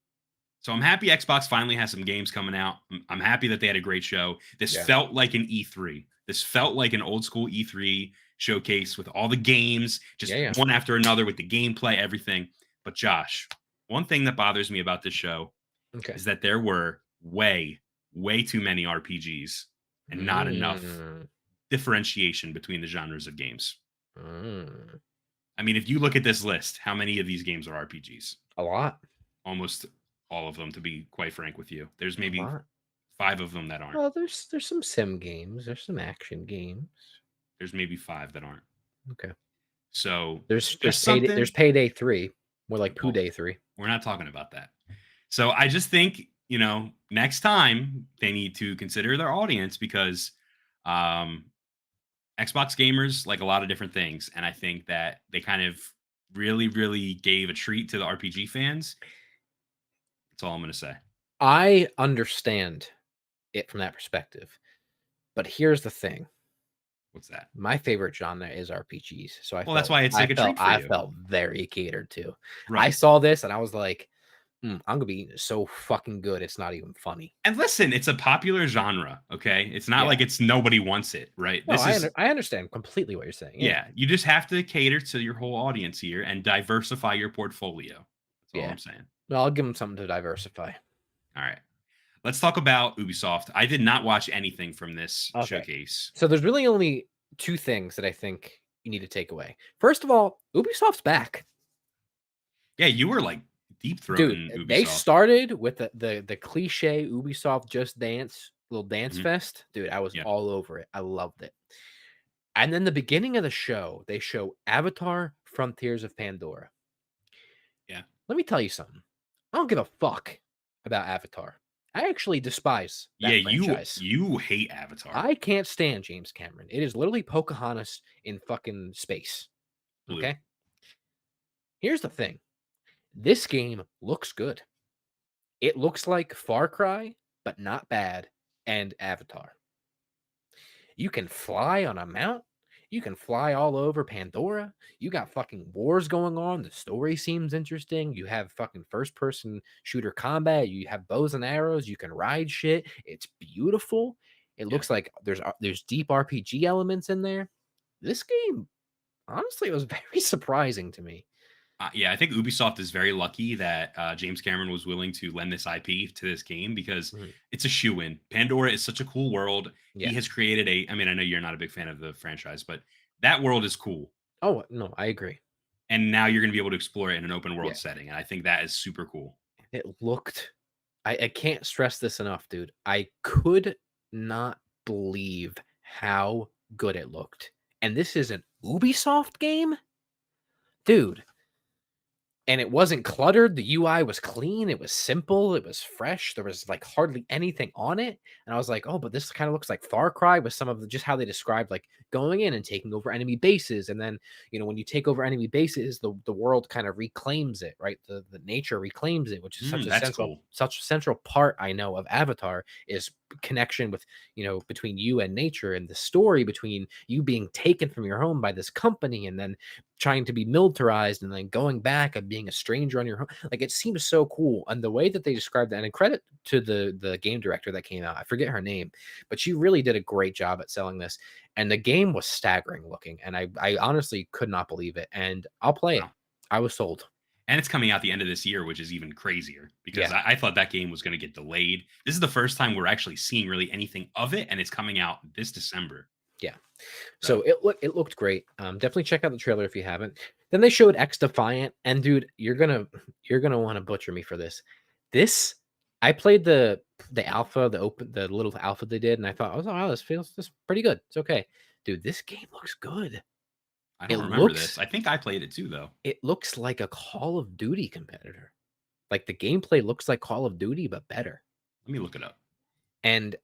So I'm happy Xbox finally has some games coming out. I'm happy that they had a great show. This felt like an E3. This felt like an old school E3 showcase with all the games, just one after another with the gameplay, everything. But Josh, one thing that bothers me about this show is that there were way too many RPGs and not enough differentiation between the genres of games. I mean, if you look at this list, how many of these games are RPGs? A lot. Almost all of them, to be quite frank with you. There's maybe 5 of them that aren't. Well, there's some sim games. There's some action games. There's maybe 5 that aren't. Okay. So there's Payday 3. More like Poo Day 3. We're not talking about that. So I just think, next time they need to consider their audience, because Xbox gamers like a lot of different things. And I think that they kind of really, really gave a treat to the RPG fans. That's all I'm going to say. I understand it from that perspective. But here's the thing. What's that? My favorite genre is RPGs. So that's why it's like a treat for you. I felt very catered to. Right. I saw this and I was like, I'm gonna be so fucking good. It's not even funny. And listen, it's a popular genre. Okay, it's not like it's nobody wants it, right? No, I understand completely what you're saying. Yeah, you just have to cater to your whole audience here and diversify your portfolio. That's all I'm saying. Well, I'll give them something to diversify. All right. Let's talk about Ubisoft. I did not watch anything from this showcase. So there's really only 2 things that I think you need to take away. First of all, Ubisoft's back. Yeah, you were like deep throating Ubisoft. They started with the cliche Ubisoft Just Dance, little dance fest. Dude, I was all over it. I loved it. And then the beginning of the show, they show Avatar Frontiers of Pandora. Yeah. Let me tell you something. I don't give a fuck about Avatar. I actually despise that franchise. You hate Avatar. I can't stand James Cameron. It is literally Pocahontas in fucking space. Blue. Okay? Here's the thing. This game looks good. It looks like Far Cry, but not bad, and Avatar. You can fly on a mount. You can fly all over Pandora. You got fucking wars going on. The story seems interesting. You have fucking first-person shooter combat. You have bows and arrows. You can ride shit. It's beautiful. It looks like there's deep RPG elements in there. This game, honestly, was very surprising to me. I think Ubisoft is very lucky that James Cameron was willing to lend this IP to this game, because it's a shoe-in. Pandora is such a cool world. Yeah. He has created I know you're not a big fan of the franchise, but that world is cool. Oh, no, I agree. And now you're going to be able to explore it in an open world setting. And I think that is super cool. It looked I can't stress this enough, dude. I could not believe how good it looked. And this is an Ubisoft game? Dude. And it wasn't cluttered. The UI was clean. It was simple. It was fresh. There was like hardly anything on it. And I was like, oh, but this kind of looks like Far Cry with some of just how they described like going in and taking over enemy bases. And then, when you take over enemy bases, the world kind of reclaims it, right? The nature reclaims it, which is That's cool. such a central part I know of Avatar is connection with, between you and nature, and the story between you being taken from your home by this company and then trying to be militarized and then going back and being a stranger on your home. Like, it seems so cool. And the way that they described that, and credit to the game director that came out, I forget her name, but she really did a great job at selling this. And the game was staggering looking. And I honestly could not believe it. And I'll play it. Wow. I was sold. And it's coming out the end of this year, which is even crazier because Yeah. I thought that game was going to get delayed. This is the first time we're actually seeing really anything of it, and it's coming out this December. Yeah. So it looked great. Definitely check out the trailer if you haven't. Then they showed X Defiant, and dude, you're gonna want to butcher me for this. I played the alpha, the little alpha they did, and I thought, oh wow, this feels pretty good. It's okay, dude. This game looks good. I don't remember this. I think I played it too, though. It looks like a Call of Duty competitor. Like the gameplay looks like Call of Duty, but better. Let me look it up. And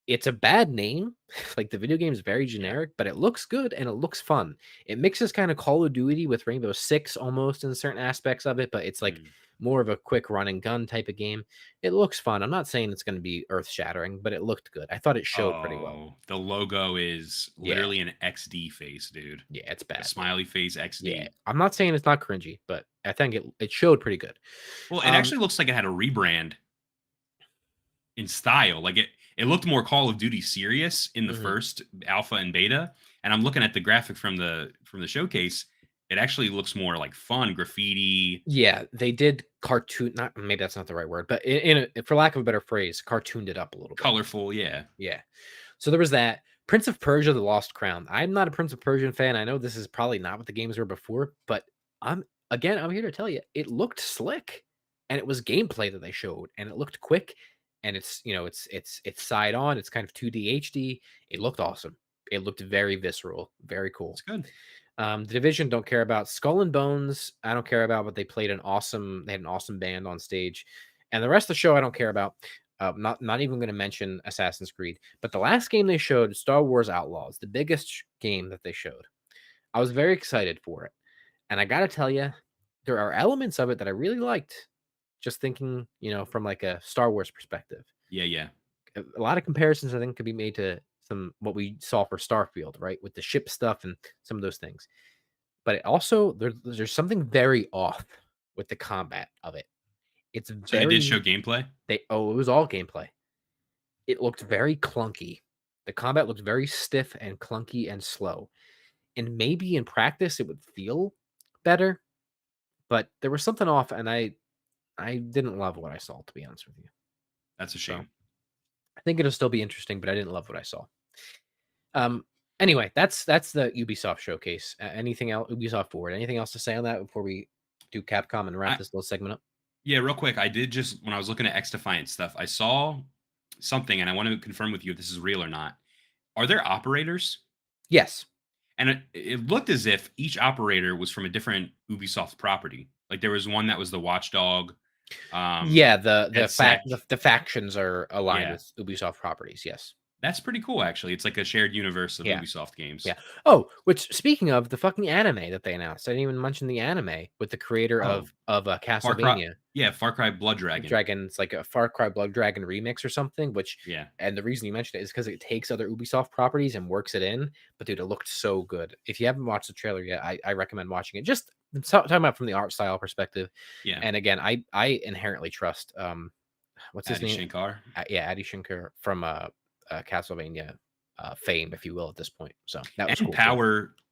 it's a bad name. Like the video game is very generic, but it looks good and it looks fun. It mixes kind of Call of Duty with Rainbow Six almost in certain aspects of it, but it's like more of a quick run and gun type of game. It looks fun. I'm not saying it's going to be earth shattering, but it looked good. I thought it showed pretty well. The logo is literally an XD face, dude. Yeah, it's bad. A smiley face XD. Yeah, I'm not saying it's not cringy, but I think it showed pretty good. Well, it actually looks like it had a rebrand in style. Like it looked more Call of Duty serious in the first alpha and beta. And I'm looking at the graphic from the showcase. It actually looks more like fun graffiti. Yeah, they did cartoon. Not maybe that's not the right word, but for lack of a better phrase, cartooned it up a little bit. Colorful, yeah. Yeah. So there was that. Prince of Persia: The Lost Crown. I'm not a Prince of Persia fan. I know this is probably not what the games were before, but I'm here to tell you, it looked slick, and it was gameplay that they showed, and it looked quick, and it's it's side on. It's kind of 2D HD. It looked awesome. It looked very visceral, very cool. It's good. The Division don't care about. Skull and Bones I don't care about, but they had an awesome band on stage, and the rest of the show I don't care about. Not even going to mention Assassin's Creed, but the last game they showed, Star Wars Outlaws, the biggest game that they showed. I was very excited for it, and I got to tell you, there are elements of it that I really liked. Just thinking, from like a Star Wars perspective. Yeah. A lot of comparisons I think could be made to what we saw for Starfield, right, with the ship stuff and some of those things. But it also there's something very off with the combat of it. It's very, so they did show gameplay. It was all gameplay. It looked very clunky. The combat looked very stiff and clunky and slow. And maybe in practice it would feel better, but there was something off, and I didn't love what I saw, to be honest with you. That's a shame. So, I think it'll still be interesting, but I didn't love what I saw. Anyway, that's the Ubisoft showcase. Anything else? Ubisoft Forward. Anything else to say on that before we do Capcom and wrap this little segment up? Yeah, real quick. I did just, when I was looking at X Defiant stuff, I saw something, and I want to confirm with you if this is real or not. Are there operators? Yes. And it looked as if each operator was from a different Ubisoft property. Like there was one that was the Watchdog. Yeah, the factions are aligned with Ubisoft properties. Yes. That's pretty cool, actually. It's like a shared universe of Ubisoft games. Yeah. Oh, which, speaking of the fucking anime that they announced, I didn't even mention the anime with the creator of Castlevania. Far Cry Blood Dragon. It's like a Far Cry Blood Dragon remix or something, and the reason you mentioned it is because it takes other Ubisoft properties and works it in. But dude, it looked so good. If you haven't watched the trailer yet, I recommend watching it. Just talking about from the art style perspective. Yeah. And again, I inherently trust what's his name? Shankar. Adi Shankar from Castlevania fame, if you will, at this point. So that was cool.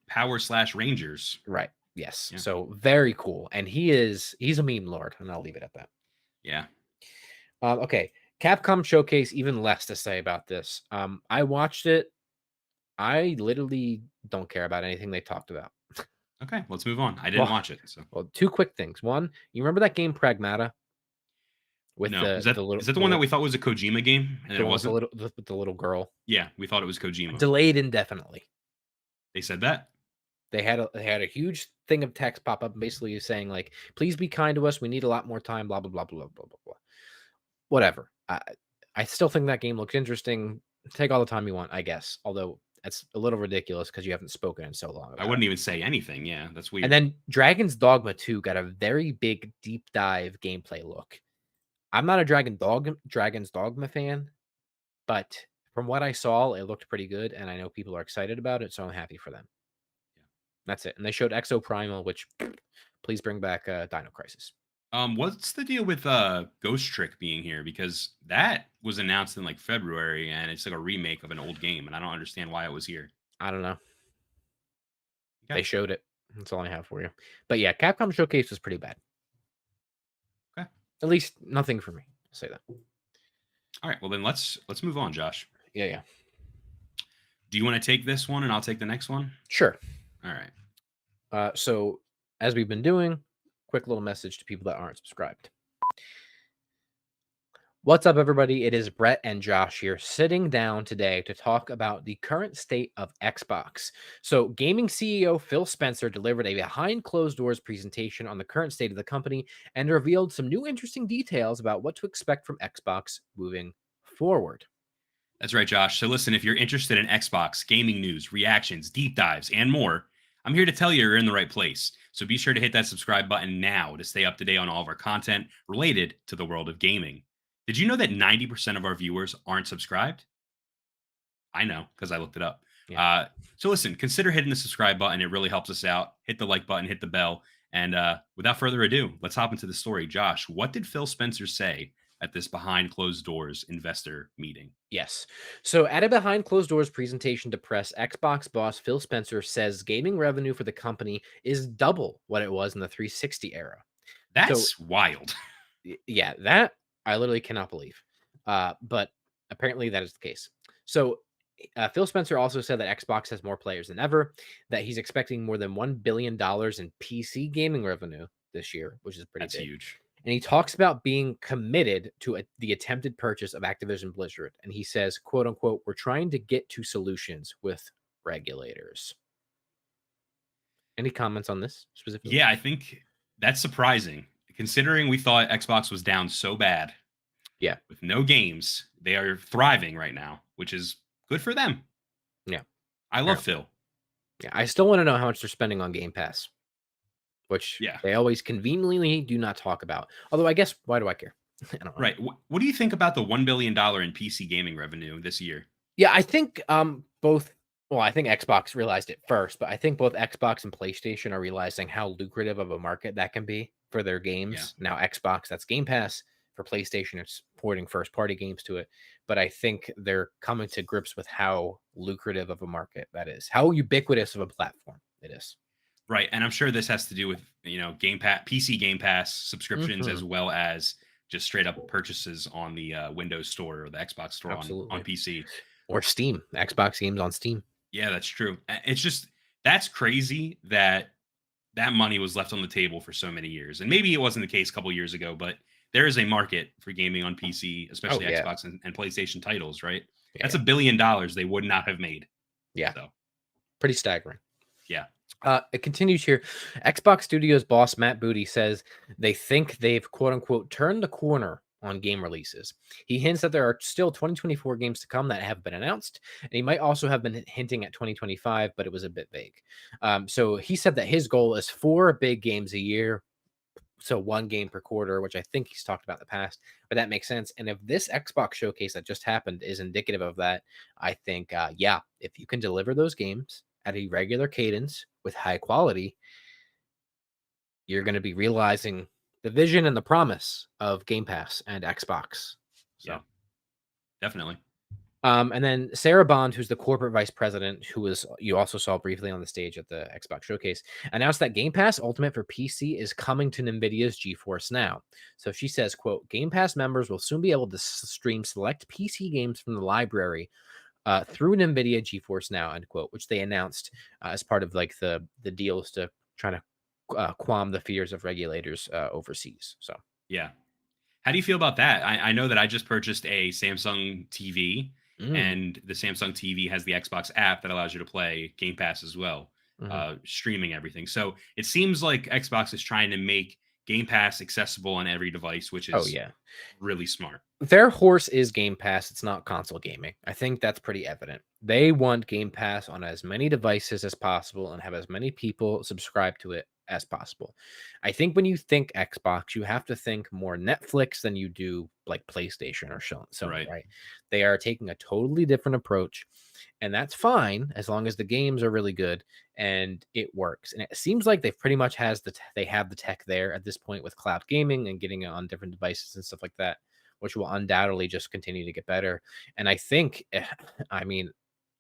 Power/Rangers. Right. Yes. Yeah. So very cool. And he's a meme lord, and I'll leave it at that. Yeah. Okay. Capcom Showcase, even less to say about this. I watched it. I literally don't care about anything they talked about. Okay, let's move on. I didn't watch it. So, two quick things. One, you remember that game Pragmata? with No, is the that little is that the one that we thought was a Kojima game and the it one with wasn't? with the little girl. Yeah, we thought it was Kojima. Delayed indefinitely. They said that. They had a huge thing of text pop up basically saying like, please be kind to us. We need a lot more time, blah blah blah blah blah blah blah. Whatever. I still think that game looks interesting. Take all the time you want, I guess. Although that's a little ridiculous because you haven't spoken in so long. I wouldn't even say anything. Yeah, that's weird. And then Dragon's Dogma 2 got a very big deep dive gameplay look. I'm not a Dragon's Dogma fan, but from what I saw, it looked pretty good, and I know people are excited about it, so I'm happy for them. Yeah. That's it. And they showed Exo Primal, which please bring back Dino Crisis. What's the deal with Ghost Trick being here? Because that was announced in like February, and it's like a remake of an old game, and I don't understand why it was here. I don't know. Okay. They showed it. That's all I have for you. But yeah, Capcom Showcase was pretty bad. Okay. At least nothing for me. I'll say that. All right. Well, then let's move on, Josh. Yeah. Do you want to take this one, and I'll take the next one? Sure. All right. So as we've been doing, quick little message to people that aren't subscribed. What's up, everybody? It is Brett and Josh here sitting down today to talk about the current state of Xbox. So gaming CEO Phil Spencer delivered a behind closed doors presentation on the current state of the company and revealed some new interesting details about what to expect from Xbox moving forward. That's right, Josh. So listen, if you're interested in Xbox, gaming news, reactions, deep dives, and more, I'm here to tell you you're in the right place. So be sure to hit that subscribe button now to stay up to date on all of our content related to the world of gaming. Did you know that 90% of our viewers aren't subscribed? I know, because I looked it up. Yeah. So listen, consider hitting the subscribe button. It really helps us out. Hit the like button, hit the bell. And without further ado, let's hop into the story. Josh, what did Phil Spencer say at this behind closed doors investor meeting? Yes. So at a behind closed doors presentation to press, Xbox boss Phil Spencer says gaming revenue for the company is double what it was in the 360 era. That's wild. Yeah, that I literally cannot believe. But apparently that is the case. So Phil Spencer also said that Xbox has more players than ever, that he's expecting more than $1 billion in PC gaming revenue this year, which is pretty big. Huge. And he talks about being committed to the attempted purchase of Activision Blizzard. And he says, quote unquote, we're trying to get to solutions with regulators. Any comments on this specifically? Yeah, I think that's surprising considering we thought Xbox was down so bad. Yeah. With no games, they are thriving right now, which is good for them. Yeah. I love Phil. Yeah. I still want to know how much they're spending on Game Pass, which they always conveniently do not talk about. Although I guess, why do I care? I don't know. Right. What do you think about the $1 billion in PC gaming revenue this year? Yeah, I think both. Well, I think Xbox realized it first, but I think both Xbox and PlayStation are realizing how lucrative of a market that can be for their games. Yeah. Now, Xbox, that's Game Pass. For PlayStation, it's porting first-party games to it. But I think they're coming to grips with how lucrative of a market that is, how ubiquitous of a platform it is. Right, and I'm sure this has to do with Game Pass, PC Game Pass subscriptions, as well as just straight up purchases on the Windows Store or the Xbox Store on PC or Steam. Xbox games on Steam. Yeah, that's true. It's just that's crazy that money was left on the table for so many years, and maybe it wasn't the case a couple years ago, but there is a market for gaming on PC, especially Xbox and PlayStation titles, right? Yeah. That's $1 billion they would not have made. Yeah. So pretty staggering. Yeah. It continues here. Xbox Studios boss Matt Booty says they think they've quote unquote turned the corner on game releases. He hints that there are still 2024 games to come that have been announced, and he might also have been hinting at 2025, but it was a bit vague. So he said that his goal is 4 big games a year. So 1 game per quarter, which I think he's talked about in the past, but that makes sense. And if this Xbox showcase that just happened is indicative of that, I think, if you can deliver those games at a regular cadence with high quality, you're going to be realizing the vision and the promise of Game Pass and Xbox. So, yeah, definitely. And then Sarah Bond, who's the corporate vice president, you also saw briefly on the stage at the Xbox showcase, announced that Game Pass Ultimate for PC is coming to NVIDIA's GeForce Now. So she says, quote, Game Pass members will soon be able to stream select PC games from the library through NVIDIA GeForce Now, end quote, which they announced as part of like the deals to try to qualm the fears of regulators overseas. So yeah. How do you feel about that? I know that I just purchased a Samsung TV, Mm, and the Samsung TV has the Xbox app that allows you to play Game Pass as well, mhm. streaming everything. So it seems like Xbox is trying to make Game Pass accessible on every device, which Oh is yeah. really smart. Their horse is Game Pass. It's not console gaming. I think that's pretty evident. They want Game Pass on as many devices as possible and have as many people subscribe to it as possible. I think when you think Xbox, you have to think more Netflix than you do like PlayStation or Sony, Right. right? They are taking a totally different approach, and that's fine as long as the games are really good and it works. And it seems like they pretty much they have the tech there at this point with cloud gaming and getting it on different devices and stuff like that, which will undoubtedly just continue to get better. And I think, I mean,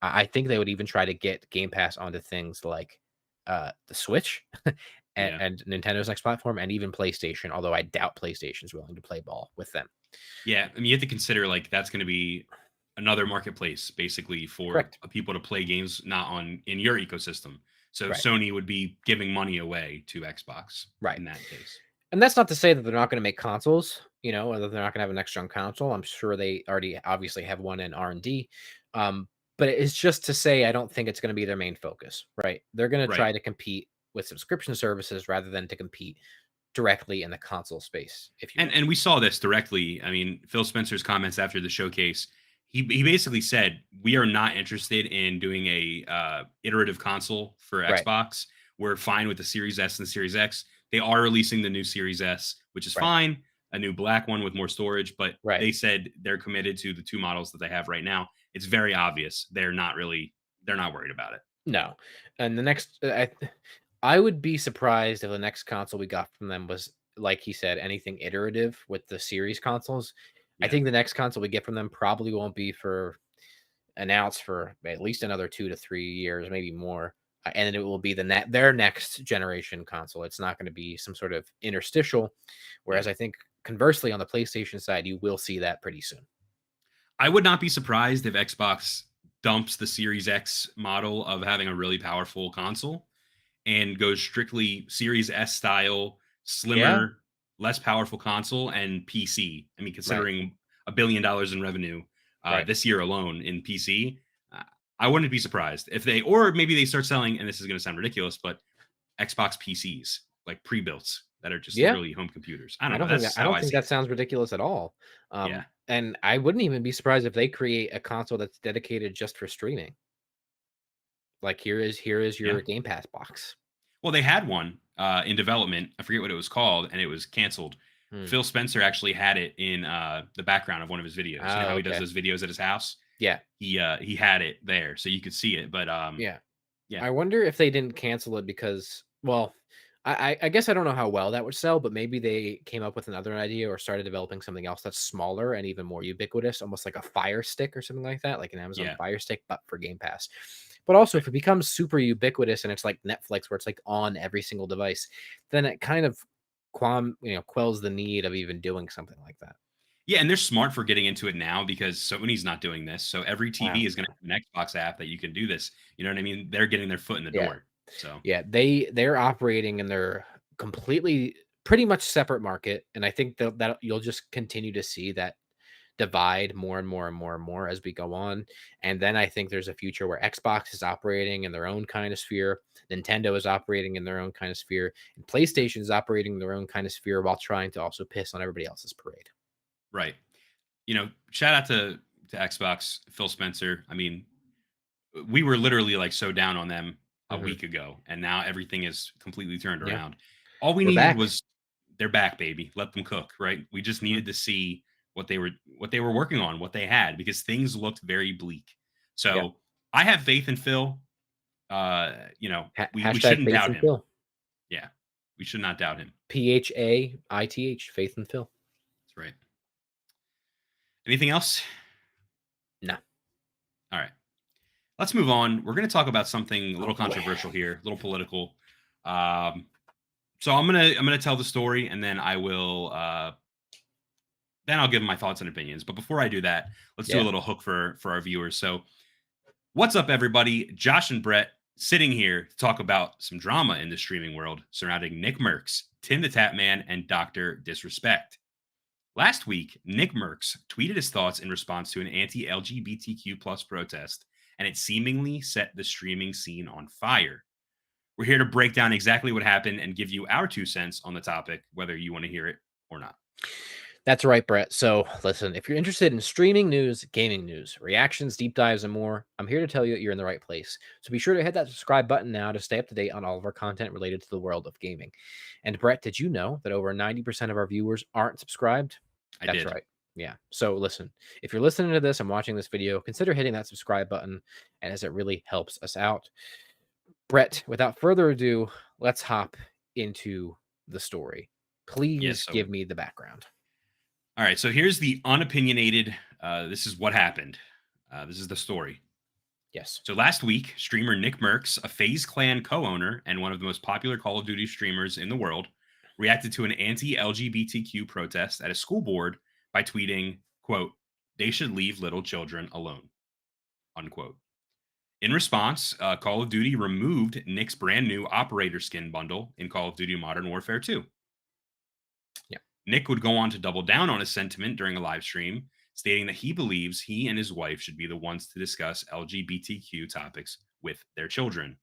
I think they would even try to get Game Pass onto things like the Switch Yeah. and Nintendo's next platform, and even PlayStation. Although I doubt PlayStation's willing to play ball with them. Yeah. I mean, you have to consider like that's going to be another marketplace basically for Correct. people to play games not on in your ecosystem. So Right. Sony would be giving money away to Xbox Right. in that case. And that's not to say that they're not going to make consoles, or that they're not going to have a next gen console. I'm sure they already obviously have one in R&D. Um, but it's just to say I don't think it's going to be their main focus, right? They're going to Right. try to compete with subscription services rather than to compete directly in the console space, if you will. And we saw this directly. I mean, Phil Spencer's comments after the showcase, he basically said we are not interested in doing a iterative console for Right, Xbox. We're fine with the Series S and the Series X. They are releasing the new Series S, which is right, fine, a new black one with more storage, but right. they said they're committed to the two models that they have right now. It's very obvious they're not worried about it. No. And the next I would be surprised if the next console we got from them was, like he said, anything iterative with the series consoles. I Yeah. think the next console we get from them probably won't be announced for at least another 2 to 3 years, maybe more. And then it will be their next generation console. It's not going to be some sort of interstitial. Yeah. Whereas I think conversely on the PlayStation side, you will see that pretty soon. I would not be surprised if Xbox dumps the Series X model of having a really powerful console and goes strictly Series S style, Yeah. slimmer, less powerful console and PC. I mean, Right. considering $1 billion in revenue Right. this year alone in PC, uh, I wouldn't be surprised if or maybe they start selling, and this is going to sound ridiculous, but Xbox PCs, like pre-built that are just Yeah. literally home computers. I I don't know. don't think That's I how don't I think see that it. sounds ridiculous at all. Yeah. And I wouldn't even be surprised if they create a console that's dedicated just for streaming. Like here is Yeah. your Game Pass box. Well, they had one in development. I forget what it was called, and it was canceled. Hmm. Phil Spencer actually had it in the background of one of his videos. You know Oh, how he does okay. those videos at his house? Yeah, He had it there, so you could see it. But yeah. yeah, I wonder if they didn't cancel it because, well, I guess I don't know how well that would sell, but maybe they came up with another idea or started developing something else that's smaller and even more ubiquitous, almost like a Fire Stick or something like that, like an Amazon yeah, Fire Stick, but for Game Pass. But also, right. if it becomes super ubiquitous and it's like Netflix, where it's like on every single device, then it kind of quells the need of even doing something like that. Yeah, and they're smart for getting into it now because Sony's not doing this. So every Wow. TV is going to have an Xbox app that you can do this. You know what I mean? They're getting their foot in the Yeah. door. So Yeah, they're operating in their completely pretty much separate market, and I think that you'll just continue to see that divide more and more and more and more as we go on. And then I think there's a future where Xbox is operating in their own kind of sphere, Nintendo is operating in their own kind of sphere, and PlayStation is operating in their own kind of sphere while trying to also piss on everybody else's parade. right. Shout out to Xbox, Phil Spencer. I mean, we were literally like so down on them a Mhm. week ago, and now everything is completely turned Yeah, around. All we we're needed back. was they're back, baby. Let them cook, right? We just Mhm. needed to see what they were working on, what they had, because things looked very bleak. Yeah. So I have faith in Phil. We Hashtag shouldn't Faith doubt and him. Phil. Yeah, we should not doubt him. PHAITH, Faith and Phil. That's right. Anything else? No. All right. Let's move on. We're going to talk about something a little Oh, boy. controversial here, a little political. So I'm gonna tell the story, and then I'll give my thoughts and opinions. But before I do that, let's do a Yeah. little hook for our viewers. So, what's up, everybody? Josh and Brett sitting here to talk about some drama in the streaming world surrounding NickMercs, Tim the Tap Man, and Doctor Disrespect. Last week, NickMercs tweeted his thoughts in response to an anti-LGBTQ plus protest, and it seemingly set the streaming scene on fire. We're here to break down exactly what happened and give you our 2 cents on the topic, whether you want to hear it or not. That's right, Brett. So, listen, if you're interested in streaming news, gaming news, reactions, deep dives, and more, I'm here to tell you that you're in the right place. So be sure to hit that subscribe button now to stay up to date on all of our content related to the world of gaming. And Brett, did you know that over 90% of our viewers aren't subscribed? That's right. Yeah. So listen, if you're listening to this and watching this video, consider hitting that subscribe button, and as it really helps us out. Brett, without further ado, let's hop into the story. Please give me the background. All right, so here's the unopinionated. This is what happened. This is the story. Yes. So last week, streamer NickMercs, a FaZe Clan co-owner and one of the most popular Call of Duty streamers in the world, reacted to an anti-LGBTQ protest at a school board by tweeting, quote, "They should leave little children alone," unquote. In response, Call of Duty removed Nick's brand new operator skin bundle in Call of Duty Modern Warfare 2. Nick would go on to double down on his sentiment during a live stream, stating that he believes he and his wife should be the ones to discuss LGBTQ topics with their children.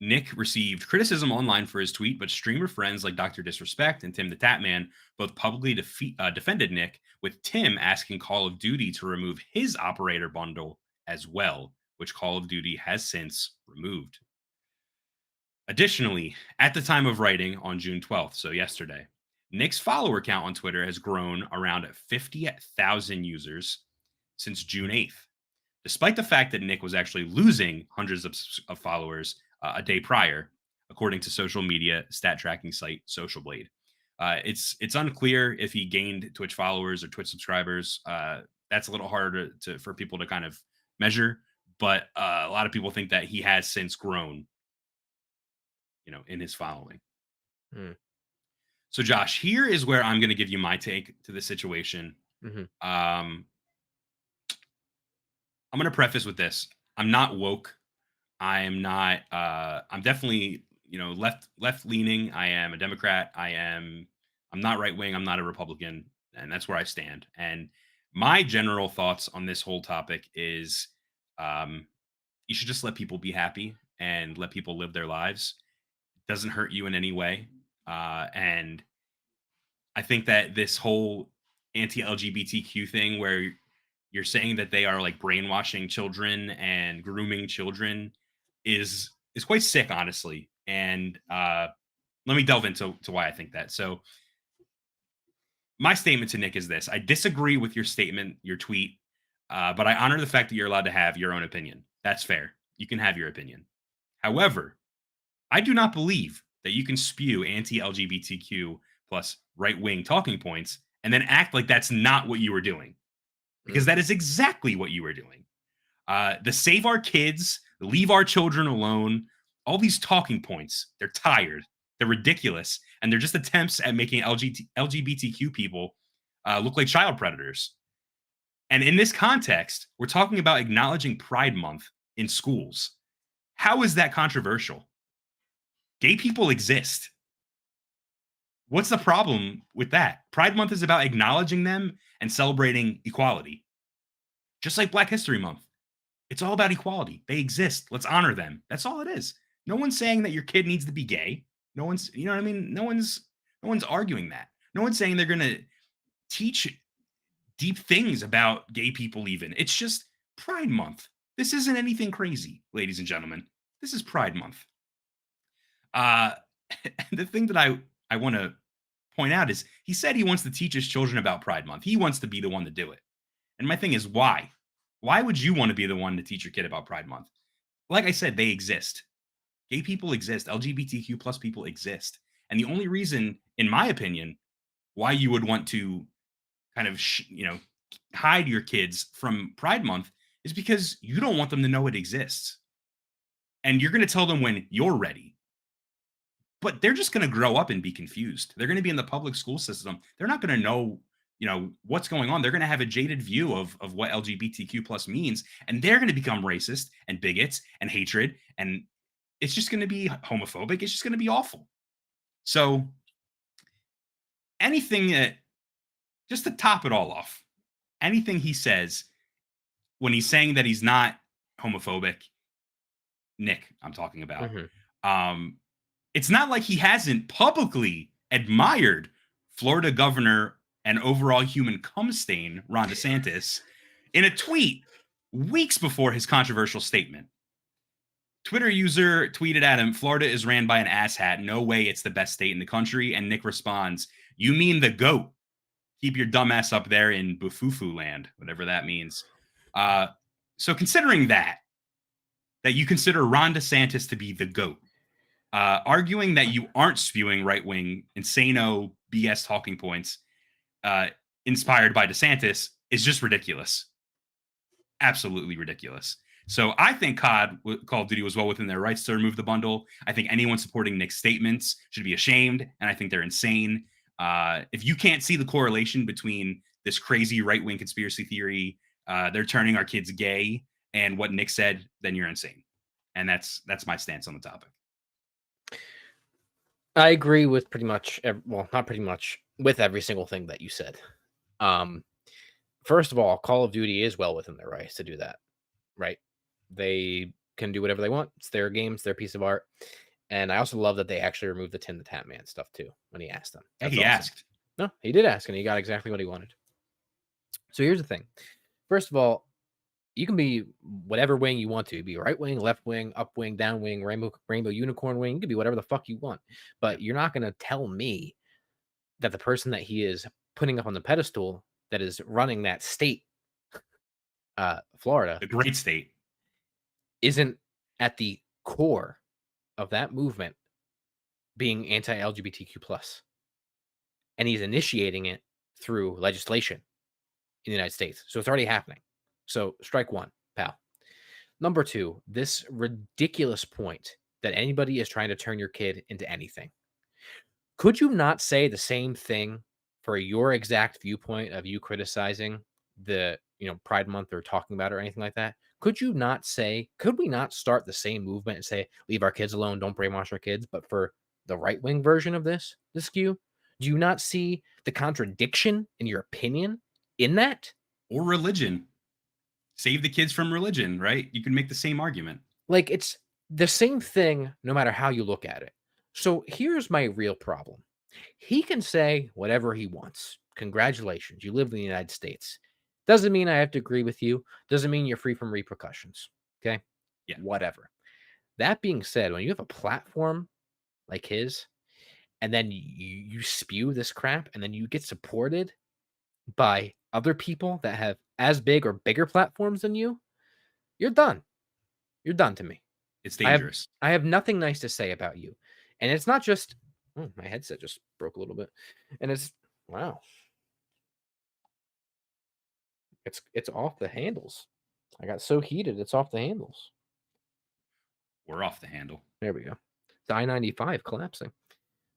Nick received criticism online for his tweet, but streamer friends like Dr. Disrespect and Tim the Tatman both publicly defended Nick, with Tim asking Call of Duty to remove his operator bundle as well, which Call of Duty has since removed. Additionally, at the time of writing on June 12th, so yesterday, Nick's follower count on Twitter has grown around 50,000 users since June 8th, despite the fact that Nick was actually losing hundreds of followers a day prior, according to social media stat tracking site Social Blade. It's unclear if he gained Twitch followers or Twitch subscribers. That's a little harder for people to kind of measure, but a lot of people think that he has since grown, in his following. So, Josh, here is where I'm going to give you my take to the situation. I'm going to preface with this: I'm not woke. I am not. I'm definitely, left leaning. I am a Democrat. I'm not right wing. I'm not a Republican, and that's where I stand. And my general thoughts on this whole topic is, you should just let people be happy and let people live their lives. It doesn't hurt you in any way. And I think that this whole anti-LGBTQ thing, where you're saying that they are like brainwashing children and grooming children, is quite sick, honestly. And let me delve into why I think that. So my statement to Nick is this: I disagree with your statement, your tweet, but I honor the fact that you're allowed to have your own opinion. That's fair. You can have your opinion. However, I do not believe that you can spew anti-LGBTQ plus right-wing talking points and then act like that's not what you were doing, because that is exactly what you were doing. The save our kids, leave our children alone, all these talking points, they're tired, they're ridiculous, and they're just attempts at making LGBTQ people look like child predators. And in this context, we're talking about acknowledging Pride Month in schools. How is that controversial? Gay people exist. What's the problem with that? Pride Month is about acknowledging them and celebrating equality. Just like Black History Month. It's all about equality. They exist. Let's honor them. That's all it is. No one's saying that your kid needs to be gay. No one's, you know what I mean? No one's arguing that. No one's saying they're going to teach deep things about gay people even. It's just Pride Month. This isn't anything crazy, ladies and gentlemen. This is Pride Month. The thing that I want to point out is he said he wants to teach his children about Pride Month. He wants to be the one to do it. And my thing is, why? Why would you want to be the one to teach your kid about Pride Month? Like I said, they exist. Gay people exist. LGBTQ plus people exist. And the only reason, in my opinion, why you would want to kind of, hide your kids from Pride Month is because you don't want them to know it exists. And you're going to tell them when you're ready. But they're just going to grow up and be confused. They're going to be in the public school system. They're not going to know, what's going on. They're going to have a jaded view of what LGBTQ plus means. And they're going to become racist and bigots and hatred. And it's just going to be homophobic. It's just going to be awful. So anything that just to top it all off, anything he says when he's saying that he's not homophobic, Nick, I'm talking about. It's not like he hasn't publicly admired Florida governor and overall human cum stain, Ron DeSantis, in a tweet weeks before his controversial statement. Twitter user tweeted at him, "Florida is ran by an asshat. No way it's the best state in the country." And Nick responds, "You mean the goat? Keep your dumbass up there in Bufufu land," whatever that means. So considering that you consider Ron DeSantis to be the GOAT, arguing that you aren't spewing right-wing, insano BS talking points inspired by DeSantis is just ridiculous. Absolutely ridiculous. So I think Call of Duty was well within their rights to remove the bundle. I think anyone supporting Nick's statements should be ashamed, and I think they're insane. If you can't see the correlation between this crazy right-wing conspiracy theory, they're turning our kids gay, and what Nick said, then you're insane. And that's my stance on the topic. I agree with pretty much, well, not pretty much, with every single thing that you said. First of all, Call of Duty is well within their rights to do that, right? They can do whatever they want. It's their game, it's their piece of art. And I also love that they actually removed the Tim the Tap Man stuff too when he asked them. That's awesome. Asked. No, he did ask, and he got exactly what he wanted. So here's the thing. First of all, you can be whatever wing you want to. Be right wing, left wing, up wing, down wing, rainbow unicorn wing. You can be whatever the fuck you want. But you're not going to tell me that the person that he is putting up on the pedestal that is running that state, Florida, a great state, isn't at the core of that movement being anti-LGBTQ+. And he's initiating it through legislation in the United States. So it's already happening. So strike one, pal. Number two, this ridiculous point that anybody is trying to turn your kid into anything. Could you not say the same thing for your exact viewpoint of you criticizing the, Pride Month or talking about it or anything like that? Could we not start the same movement and say, leave our kids alone, don't brainwash our kids, but for the right-wing version of this skew? Do you not see the contradiction in your opinion in that? Or religion. Save the kids from religion, right? You can make the same argument. Like, it's the same thing no matter how you look at it. So here's my real problem. He can say whatever he wants. Congratulations, you live in the United States. Doesn't mean I have to agree with you. Doesn't mean you're free from repercussions. Okay? Yeah. Whatever. That being said, when you have a platform like his, and then you spew this crap, and then you get supported by other people that have as big or bigger platforms than you, you're done. You're done to me. It's dangerous. I have nothing nice to say about you. And it's not just, my headset just broke a little bit. And it's, wow. It's off the handles. I got so heated, it's off the handles. We're off the handle. There we go. It's I-95 collapsing.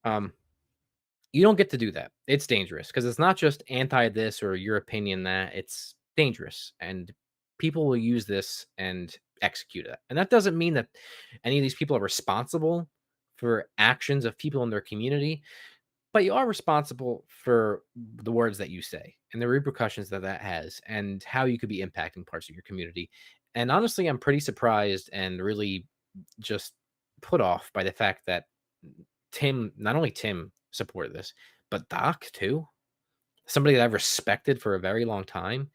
You don't get to do that. It's dangerous because it's not just anti this or your opinion that. It's dangerous, and people will use this and execute it. And that doesn't mean that any of these people are responsible for actions of people in their community, but you are responsible for the words that you say and the repercussions that has and how you could be impacting parts of your community. And honestly, I'm pretty surprised and really just put off by the fact that not only Tim supported this, but Doc too, somebody that I've respected for a very long time.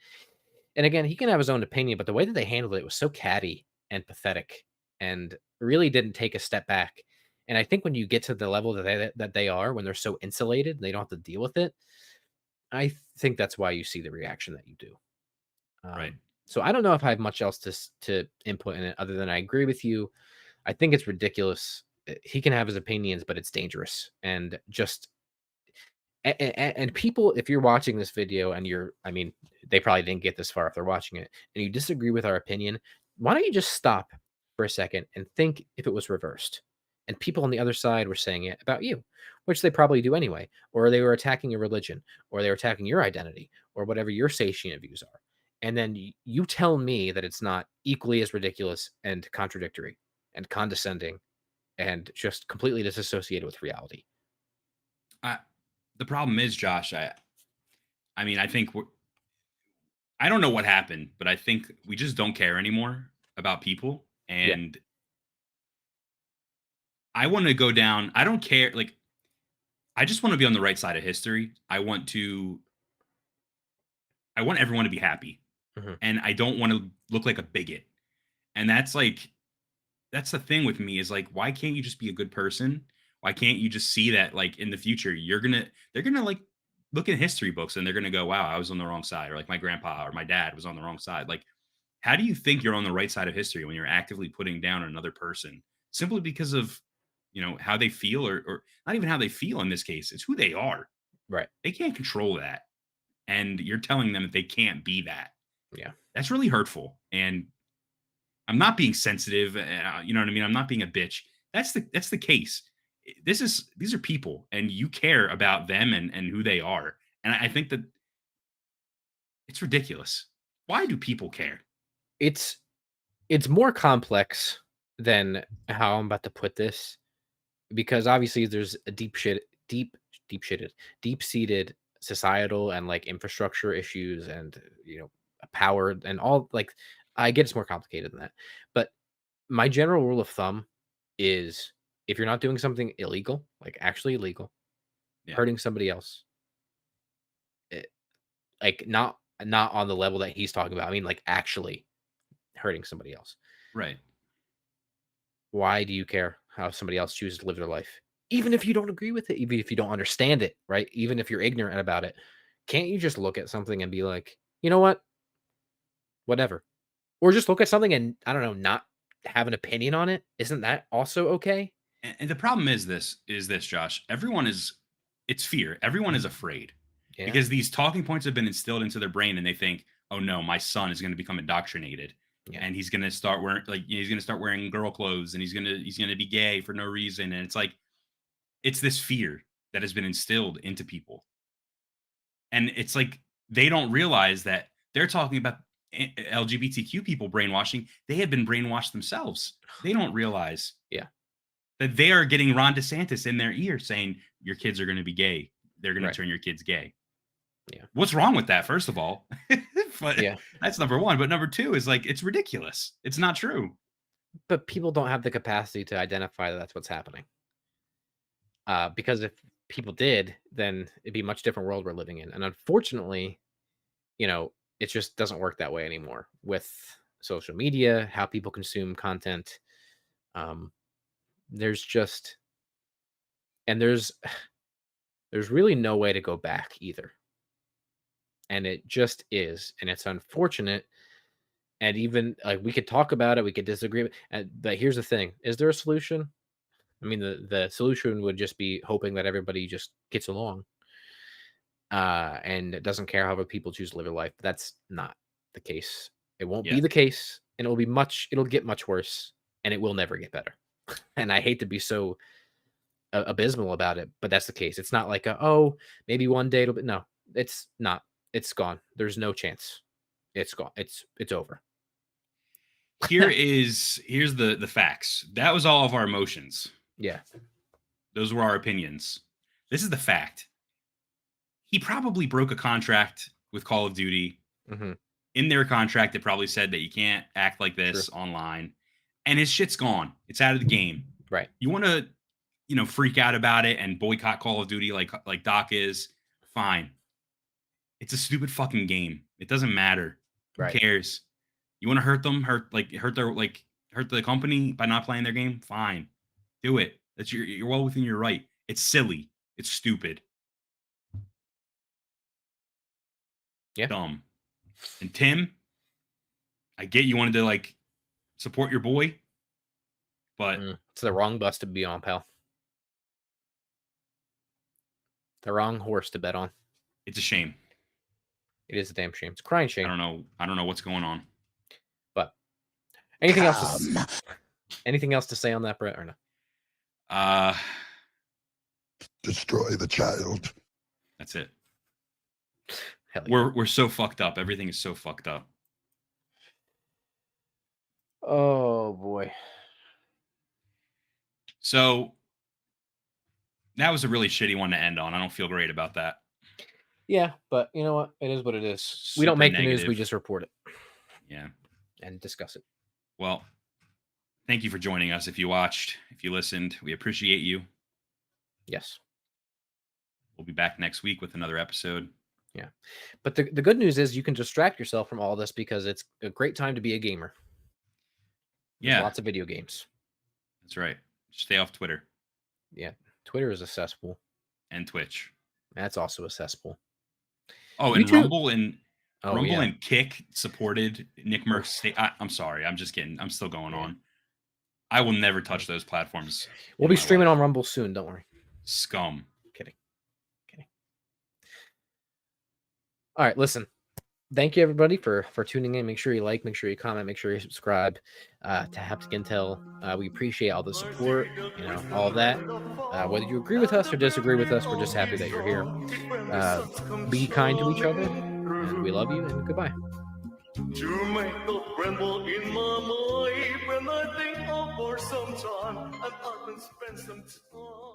And again, he can have his own opinion, but the way that they handled it was so catty and pathetic and really didn't take a step back. And I think when you get to the level that they are, when they're so insulated, they don't have to deal with it. I think that's why you see the reaction that you do. Right. So I don't know if I have much else to input in it other than I agree with you. I think it's ridiculous. He can have his opinions, but it's dangerous. And just and people, if you're watching this video and they probably didn't get this far if they're watching it, and you disagree with our opinion, why don't you just stop for a second and think if it was reversed and people on the other side were saying it about you, which they probably do anyway, or they were attacking your religion, or they were attacking your identity, or whatever your satiant views are. And then you tell me that it's not equally as ridiculous and contradictory and condescending and just completely disassociated with reality. The problem is, Josh, I mean, I think I don't know what happened, but I think we just don't care anymore about people. And I want to go down. I don't care. Like, I just want to be on the right side of history. I want everyone to be happy. Mhm. And I don't want to look like a bigot. And that's the thing with me is like, why can't you just be a good person? Why can't you just see that like in the future, they're gonna like look in history books and they're gonna go, wow, I was on the wrong side, or like my grandpa or my dad was on the wrong side. Like, how do you think you're on the right side of history when you're actively putting down another person simply because of, how they feel, or not even how they feel in this case? It's who they are. Right. They can't control that. And you're telling them that they can't be that. Yeah. That's really hurtful. And I'm not being sensitive. You know what I mean? I'm not being a bitch. That's the case. These are people, and you care about them and who they are. And I think that it's ridiculous. Why do people care? It's more complex than how I'm about to put this, because obviously there's a deep-seated societal and like infrastructure issues, and power and all. Like, I get it's more complicated than that, but my general rule of thumb is, if you're not doing something illegal, like actually illegal, Yeah. hurting somebody else, like not on the level that he's talking about. I mean, like actually hurting somebody else. Right. Why do you care how somebody else chooses to live their life? Even if you don't agree with it, even if you don't understand it, right? Even if you're ignorant about it, can't you just look at something and be like, you know what? Whatever. Or just look at something and, I don't know, not have an opinion on it. Isn't that also okay? And the problem is this, Josh. It's fear. Everyone is afraid Yeah. because these talking points have been instilled into their brain, and they think, oh no, my son is going to become indoctrinated. Yeah. And he's going to start wearing girl clothes, and he's going to be gay for no reason. And it's like, it's this fear that has been instilled into people. And it's like, they don't realize that they're talking about LGBTQ people brainwashing. They have been brainwashed themselves. They don't realize that they are getting Ron DeSantis in their ear saying your kids are going to be gay. They're going to turn your kids gay. Yeah. What's wrong with that, first of all? But Yeah. that's number one. But number two is like, it's ridiculous. It's not true. But people don't have the capacity to identify that that's what's happening. Because if people did, then it'd be a much different world we're living in. And unfortunately, it just doesn't work that way anymore with social media, how people consume content. There's really no way to go back either. And it just is. And it's unfortunate. And even like, we could talk about it, we could disagree. But here's the thing. Is there a solution? I mean, the solution would just be hoping that everybody just gets along. And it doesn't care how other people choose to live their life. But that's not the case. It won't be the case. And it'll get much worse. And it will never get better. And I hate to be so abysmal about it, but that's the case. It's not like maybe one day it'll be. No, it's not. It's gone. There's no chance. It's gone. It's over. Here's the facts. That was all of our emotions. Yeah. Those were our opinions. This is the fact. He probably broke a contract with Call of Duty. Mm-hmm. In their contract, it probably said that you can't act like this online. And his shit's gone. It's out of the game. Right. You want to, freak out about it and boycott Call of Duty like Doc is, fine. It's a stupid fucking game. It doesn't matter. Right. Who cares? You want to hurt them, hurt the company by not playing their game? Fine. Do it. That's you're well within your right. It's silly. It's stupid. Yeah. Dumb. And Tim, I get you wanted to support your boy, but it's the wrong bus to be on, pal. The wrong horse to bet on. It's a shame. It is a damn shame. It's a crying shame. I don't know what's going on. But anything else? Anything else to say on that, Brett, or no? Destroy the child. That's it. Hell yeah. We're so fucked up. Everything is so fucked up. Oh boy. So that was a really shitty one to end on. I don't feel great about that. Yeah, but you know what? It is what it is. We Super don't make the news; we negative. just report it Yeah. and discuss it. Well, thank you for joining us. If you watched, if you listened, we appreciate you. Yes. We'll be back next week with another episode. Yeah. But the good news is you can distract yourself from all this because it's a great time to be a gamer. There's Yeah, lots of video games. that's right. Stay off Twitter Yeah. Twitter is a cesspool. and Twitch. That's also a cesspool. Oh, and YouTube- Rumble and Oh, Rumble yeah. and Kick supported NickMercs. I'm sorry. I'm just kidding. I'm still going on. I will never touch those platforms. We'll in be my streaming life. on Rumble soon. Don't worry. Scum. Kidding. All right. Listen. Thank you everybody for tuning in. Make sure you like, make sure you comment, make sure you subscribe to Haptic Intel. We appreciate all the support, all of that. Whether you agree with us or disagree with us, we're just happy that you're here. Be kind to each other, and we love you, and goodbye. You make the tremble in my mind when I think of for some time and I can spend some time.